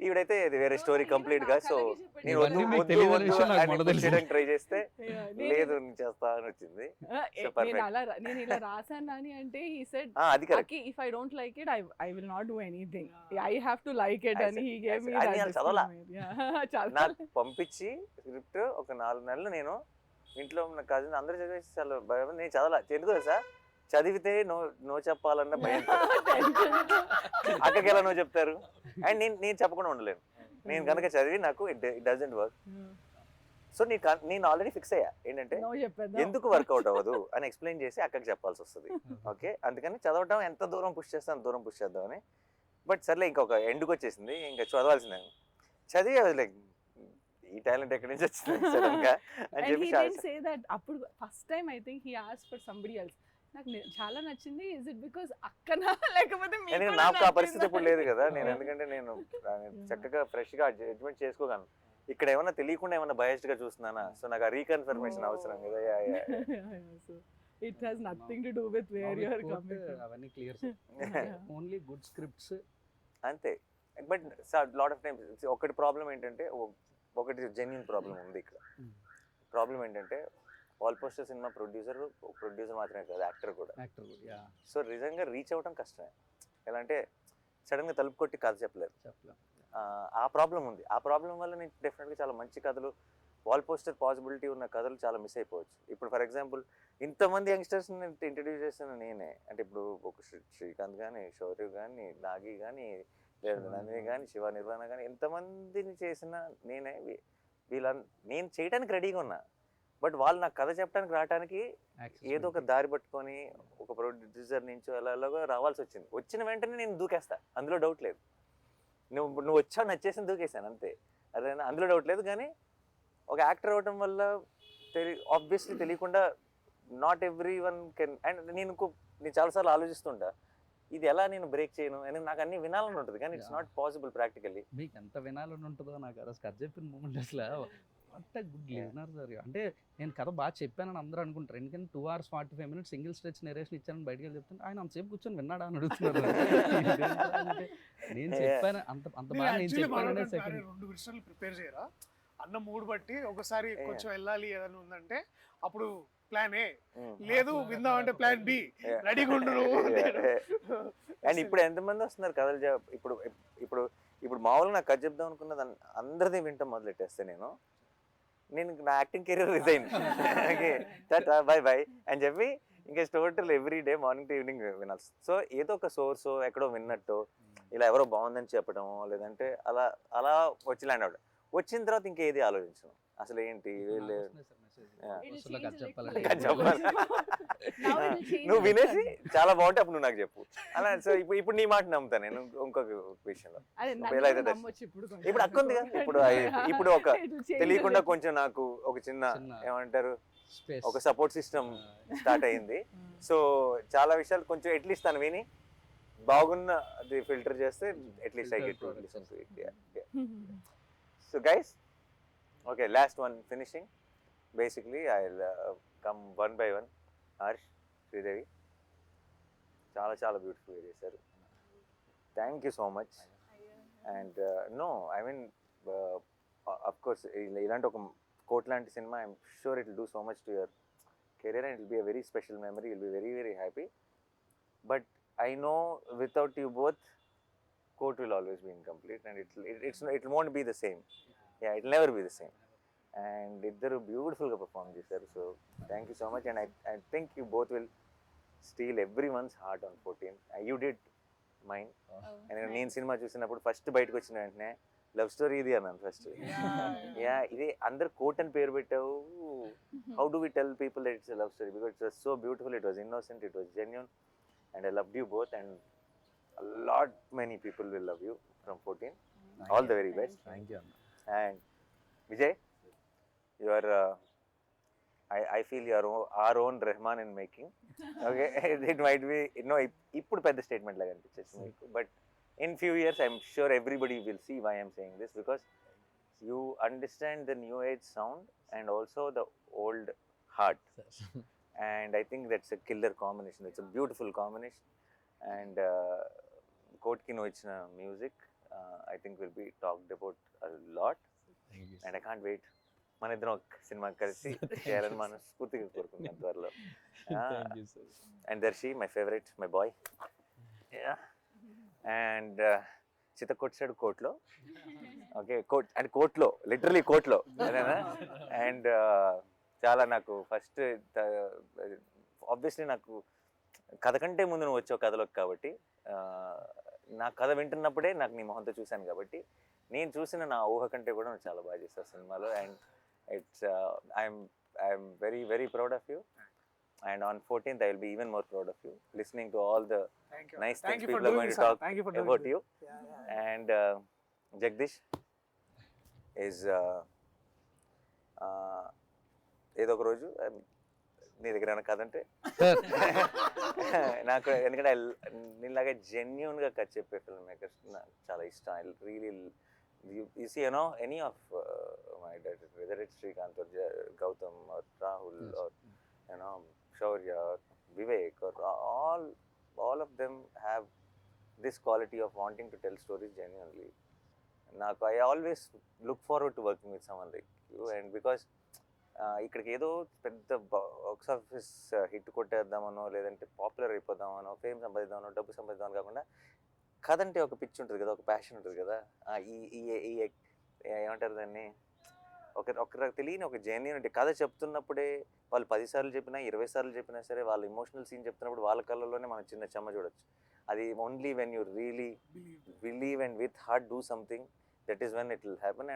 ఈవిడైతే ఇది వేరే స్టోరీ కంప్లీట్ గా. సో నేను ఇవన్నీ మీకు తెలియని విషయం నాకు మొన్న తెలుసు. ట్రై చేస్తే లేదు నేను చేస్తా అని వచ్చింది. So, perfect. నేను ఇలా రాసాను అని అంటే he said అది correct. Aki, if I don't like it, I will not do anything. I have to like it, I and said- he gave I me said, that. అది నేను చదవలా. చదవలా. నాకు పంపించి స్క్రిప్ట్ ఒక 4 నెలలు నేను ఇంట్లో ఉన్న కజిన్ అందరూ చదివేసి చాలా భయం. నేను చదవాలా ఎందుకు తెలుసా, చదివితే నో చెప్పాలన్న భయం. అక్కకి ఎలా నో చెప్తారు అండ్ నేను చెప్పకుండా ఉండలేను. నేను కనుక చదివి నాకు ఇట్ డజంట్ వర్క్. సో నేను ఆల్రెడీ ఫిక్స్ అయ్యా ఏంటంటే No చెప్పేద్దాం. ఎందుకు వర్కౌట్ అవ్వదు అని ఎక్స్ప్లెయిన్ చేసి అక్కకి చెప్పాల్సి వస్తుంది. ఓకే, అందుకని చదవటం ఎంత దూరం పుష్ చేస్తే అంత దూరం పుష్ చేద్దామని. బట్ సర్లే ఇంకొక ఎండ్కి వచ్చేసింది, ఇంకా చదవాల్సిందే. చదివి అది లైక్ ఈ టాలెంట్ ఎక్కడి నుంచి వచ్చింది సడన్ గా అని And చెప్పి he didn't say that. అప్పుడు first time I think he asked for somebody else. నాకు చాలా నచ్చింది. ఇస్ ఇట్ బికాస్ అక్కనా లేకపోతే మీకు ఎందుకంటే కూడా నాకు ఆ నచ్చిందా? పరిస్థితి ఇప్పుడు లేదు కదా. నేను ఎందుకంటే నేను చక్కగా ఫ్రెష్ గా జడ్జ్మెంట్ చేసుకోగలను. ఇక్కడ ఏమన్నా తెలియకుండా ఏమన్నా బయస్డ్ గా చూస్తున్నానా, సో నాకు ఆ రీకన్ఫర్మేషన్ అవసరం కదా. So, it has nothing to do with where you are coming from. అవన్నీ క్లియర్ ఓన్లీ గుడ్ స్క్రిప్ట్స్. అంతే. బట్ లాట్ ఆఫ్ టైమ్స్ ఒకటి ప్రాబ్లం ఏంటంటే, ఒకటి జెన్యున్ ప్రాబ్లం ఉంది ఇక్కడ. ప్రాబ్లం ఏంటంటే వాల్ పోస్టర్ సినిమా ప్రొడ్యూసర్ మాత్రమే కాదు, యాక్టర్ కూడా. యాక్టర్ యా సో నిజంగా రీచ్ అవ్వడం కష్టమే. ఎలా అంటే సడన్గా తలుపు కొట్టి కథ చెప్పలేరు. చెప్పలేం. ఆ ప్రాబ్లం ఉంది. ఆ ప్రాబ్లం వల్ల నేను డెఫినెట్గా చాలా మంచి కథలు, వాల్ పోస్టర్ పాసిబిలిటీ ఉన్న కథలు చాలా మిస్ అయిపోవచ్చు. ఇప్పుడు ఫర్ ఎగ్జాంపుల్ ఇంతమంది యంగ్స్టర్స్ని ఇంట్రడ్యూస్ చేసిన నేనే. అంటే ఇప్పుడు ఒక శ్రీకాంత్ కానీ, శౌర్య కానీ, నాగి కానీ, లేదా నందిని కానీ, శివ నిర్వాణ కానీ, ఎంతమందిని చేసిన నేనే. నేను చేయడానికి రెడీగా ఉన్నా. బట్ వాళ్ళు నాకు కథ చెప్పడానికి రావడానికి ఏదో ఒక దారి పట్టుకొని ఒక ప్రొడ్యూసర్ నుంచి అలాగా రావాల్సి వచ్చింది. వచ్చిన వెంటనే నేను దూకేస్తా, అందులో డౌట్ లేదు. నువ్వు వచ్చావు నచ్చేసి దూకేసాను అంతే. అదే అందులో డౌట్ లేదు. కానీ ఒక యాక్టర్ అవ్వటం వల్ల ఆబ్వియస్లీ తెలియకుండా not every one can. And నేను చాలాసార్లు ఆలోచిస్తుంటా ఇది ఎలా నేను బ్రేక్ చేయను అని. నాకు అన్ని వినాలని ఉంటుంది కానీ ఇట్స్ నాట్ పాసిబుల్ ప్రాక్టికల్లీ. మీకు ఎంత వినాలని ఉంటుందో నాకు ఆ రోజు కథ చెప్పిన మూమెంట్ అసలు అంత గుడ్ లిజనర్ సార్. అంటే నేను కథ బాగా చెప్పానని అందరూ అనుకుంటారు. ఎందుకంటే 2 hours 45 minutes single stretch narration ఇచ్చానని బయటకు వెళ్ళి చెప్తుంటే ఆయన అంతసేపు కూర్చొని విన్నాడా అని అడుగుతున్నారు. అంటే నేను చెప్పాను అంత బాగా నేను చెప్పాననే సెకండ్ 2 విషయాలు ప్రిపేర్ చేయరా అన్న మూడు బట్టి. ఒకసారి కొంచెం వెళ్ళాలి ఏదైనా ఉందంటే అప్పుడు ప్లాన్ ఏ, లేదు విందామంటే ప్లాన్ బి, రెడీగా ఉండు. అండ్ ఇప్పుడు ఎంతమంది వస్తున్నారు కథలు ఇప్పుడు ఇప్పుడు ఇప్పుడు మామూలుగా నాకు కథ చెప్దాం అనుకున్నది అందరిది వింటాం మొదలెట్టేస్తే నేను నా acting career resign bye bye అని చెప్పి ఇంకా total every day morning to evening వినాల్సి. సో ఏదో ఒక సోర్స్ ఎక్కడో విన్నట్టు ఇలా ఎవరో బాగుందని చెప్పడం, లేదంటే అలా వచ్చి ల్యాండ్ అవడం. వచ్చిన తర్వాత ఇంకేది ఆలోచించను అసలు. ఏంటి వీళ్ళు నువ్వు వినేసి చాలా బాగుంటే అప్పుడు నువ్వు నాకు చెప్పు అలా. సో ఇప్పుడు నీ మాట నమ్ముతాను నేను. ఇంకొక విషయంలో ఇప్పుడు అక్క ఉంది కదా, ఇప్పుడు ఒక తెలియకుండా కొంచెం నాకు ఒక చిన్న ఏమంటారు ఒక సపోర్ట్ సిస్టమ్ స్టార్ట్ అయ్యింది. సో చాలా విషయాలు కొంచెం అట్లీస్ట్ తను విని బాగున్నది ఫిల్టర్ చేస్తే at least I get to listen to it. So guys, okay, last one finishing. Basically I will come one by one. Harsh, Sridevi చాలా చాలా బ్యూటిఫుల్గా చేశారు. Thank you so much. And no I mean of course ఇలాంటి ఒక Court లాంటి cinema I'm sure it will do so much to your career and it will be a very special memory. Will be very very happy. But I know without you both, Court will always be incomplete, and it won't be the same. Yeah, it'll never be the same. And iddaru beautiful ga perform chesaru. So thank you so much. And I think you both will steal everyone's heart on 14. You did mine. And నేను cinema చూసినప్పుడు first బయటకు వచ్చిన వెంటనే love story ఇది అన్నాను first. Yeah, ఇది అందరు coat అని పేరు పెట్టావు. How do we tell people that it's a love story? Because it was so beautiful, it was innocent, it was genuine. And I loved you both, and many people will love you from 14. All the very best. Thank you. And Vijay, you are I feel you are our own Rahman in making. Okay, it might be ippudu pedda statement laga anpichesi meeku, but in few years I'm sure everybody will see why I'm saying this, because you understand the new age sound and also the old heart. And I think that's a killer combination. It's a beautiful combination. And కోట్కి నువ్వు ఇచ్చిన music I think will be talked about lot and I can't wait మన ఇద్దరం ఒక cinema కలిసి చేయాలని మనస్ఫూర్తిగా కోరుకుంటున్నాను త్వరలో. Thank you sir. And Darshi my favourite, my boy. And చిత్త కొట్టాడు కోట్లో, ఓకే కోట్ అండ్ కోట్లో లిటరలీ కోట్లో అదేనా. అండ్ చాలా నాకు ఫస్ట్ ఆబ్వియస్లీ నాకు కథ కంటే ముందు నువ్వు వచ్చావు కథలోకి కాబట్టి నా కథ వింటున్నప్పుడే నాకు నీ మొహంతో చూశాను కాబట్టి నేను చూసిన నా ఊహ కంటే కూడా నువ్వు చాలా బాగా చేస్తావు సినిమాలో. And it's I'm very very proud of you. And on 14th, I will be even more proud of you, listening to all the nice things people are going to talk about you. And Jagdish is ఏదో ఒక రోజు నీ దగ్గర ఏమైనా కథ అంటే నాకు, ఎందుకంటే నీలాగా జెన్యున్గా కథ చెప్పే ఫిల్మ్ మేకర్స్ నాకు చాలా ఇష్టం. I really you see, any of my directors, whether it's Srikanth or Gautam or Rahul or Shaurya or Vivek or all of them have this quality of wanting to tell stories genuinely. I always look forward to working with someone like you, and because ఇక్కడికి ఏదో పెద్ద box office hit కొట్టేద్దామనో లేదంటే popular అయిపోదామనో fame సంపాదిద్దామనో డబ్బు సంపాదిద్దామని కాకుండా కథ అంటే ఒక పిచ్చి ఉంటుంది కదా, ఒక ప్యాషన్ ఉంటుంది కదా. ఈ ఏమంటారు దాన్ని, ఒక తెలియని ఒక జెన్యూనిటీ. కథ చెప్తున్నప్పుడే వాళ్ళు 10 సార్లు చెప్పినా 20 సార్లు చెప్పినా సరే వాళ్ళ ఇమోషనల్ సీన్ చెప్తున్నప్పుడు వాళ్ళ కళ్ళల్లోనే మనం చిన్న చెమ్మ చూడొచ్చు. అది only when you really believe and with heart do something, that is when it will happen.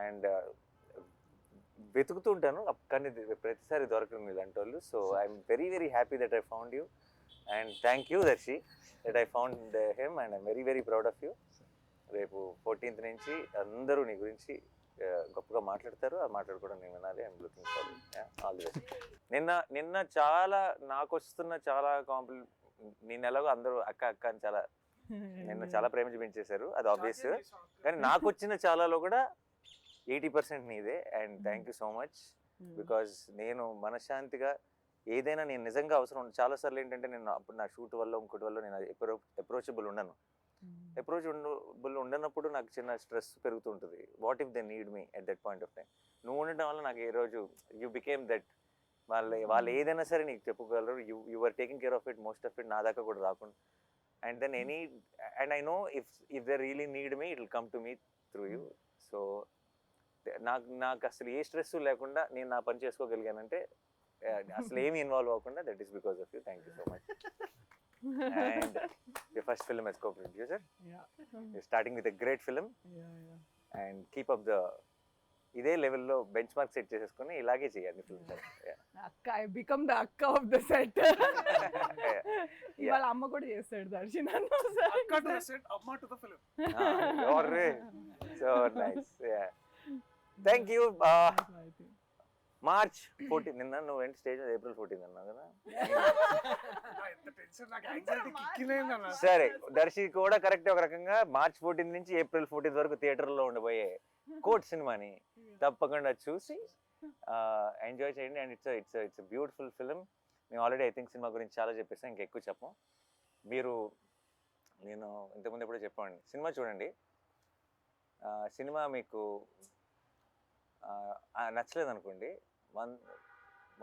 And వెతుకుతూ ఉంటాను కానీ ప్రతిసారి దొరకరు ఇలాంటి వాళ్ళు. So I'm very very happy that I found you and thank you Darshi that I found him and I'm very very proud of you. రేపు 14th నుంచి అందరూ నీ గురించి గొప్పగా మాట్లాడతారు, ఆ మాట్లాడుకోవడం నేను వినాలి. I'm looking forward. All the best. నిన్న చాలా నాకు వస్తున్న చాలా నేను ఎలాగో అందరూ అక్క అక్క అని చాలా నిన్న చాలా ప్రేమ చూపించేశారు, అది ఆబ్వియస్. కానీ నాకు వచ్చిన చాలాలో కూడా 80% నీదే. And thank you so much, because నేను మనశ్శాంతిగా ఏదైనా నేను నిజంగా అవసరం చాలాసార్లు ఏంటంటే నేను అప్పుడు నా షూట్ వల్ల ఇంకోటి వల్ల నేను అప్రోచబుల్ ఉండను. అప్రోచబుల్ ఉండనప్పుడు నాకు చిన్న స్ట్రెస్ పెరుగుతుంటుంది. What if they need me at that point of time. నువ్వు ఉండటం వల్ల నాకు ఏ రోజు యూ బికేమ్ దట్. వాళ్ళు ఏదైనా సరే నీకు చెప్పుకోగలరు. You are taking care of it, most of it నా దాకా కూడా రాకుండా. And then and I know if they really need me it will come to me through you. So నాకు అసలు ఏ స్ట్రెస్ లేకుండా నేను నా పని చేసుకోగలిగానంటే అసలు ఏమి ఇన్వాల్వ్ అవ్వకుండా, that is because of you. Thank you so much. And your first film as co-producer. Yeah. You're starting with a great film. Yeah. And keep up the ఇదే లెవెల్లో బెంచ్ మార్క్ సెట్ చేసేసుకొని ఇలాగే చేయాలి films. అక్క I become the అక్క of the set. ఇవాళ అమ్మ కూడా చేస్తాడు దర్శి నన్ను. అక్క టు ద సెట్, అమ్మ to the film. So nice. Thank you. March 14 నిన్న నువ్వు ఏంటి స్టేజ్ April 14 అన్నావు కదా. సరే దర్శి కూడా కరెక్ట్. ఒక రకంగా March 14 నుంచి April 14 వరకు థియేటర్లో ఉండబోయే కోట్ సినిమాని తప్పకుండా చూసి ఎంజాయ్ చేయండి. And it's beautiful film. మేము ఆల్రెడీ ఐ థింక్ సినిమా గురించి చాలా చెప్పేసాం, ఇంకా ఎక్కువ చెప్పం. మీరు నేను ఇంతకుముందు ఎప్పుడో చెప్పండి, సినిమా చూడండి. సినిమా మీకు నచ్చలేదు అనుకోండి,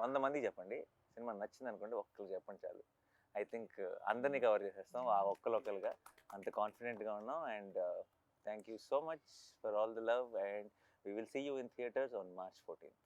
100 మందికి చెప్పండి. సినిమా నచ్చింది అనుకోండి, ఒక్కరికి చెప్పండి చాలు. ఐ థింక్ అందరినీ కవర్ చేసేస్తాం ఆ ఒక్కరొక్కరుగా, అంత కాన్ఫిడెంట్గా ఉన్నాం. And thank you so much for all the love and we will see you in theatres on March 14th.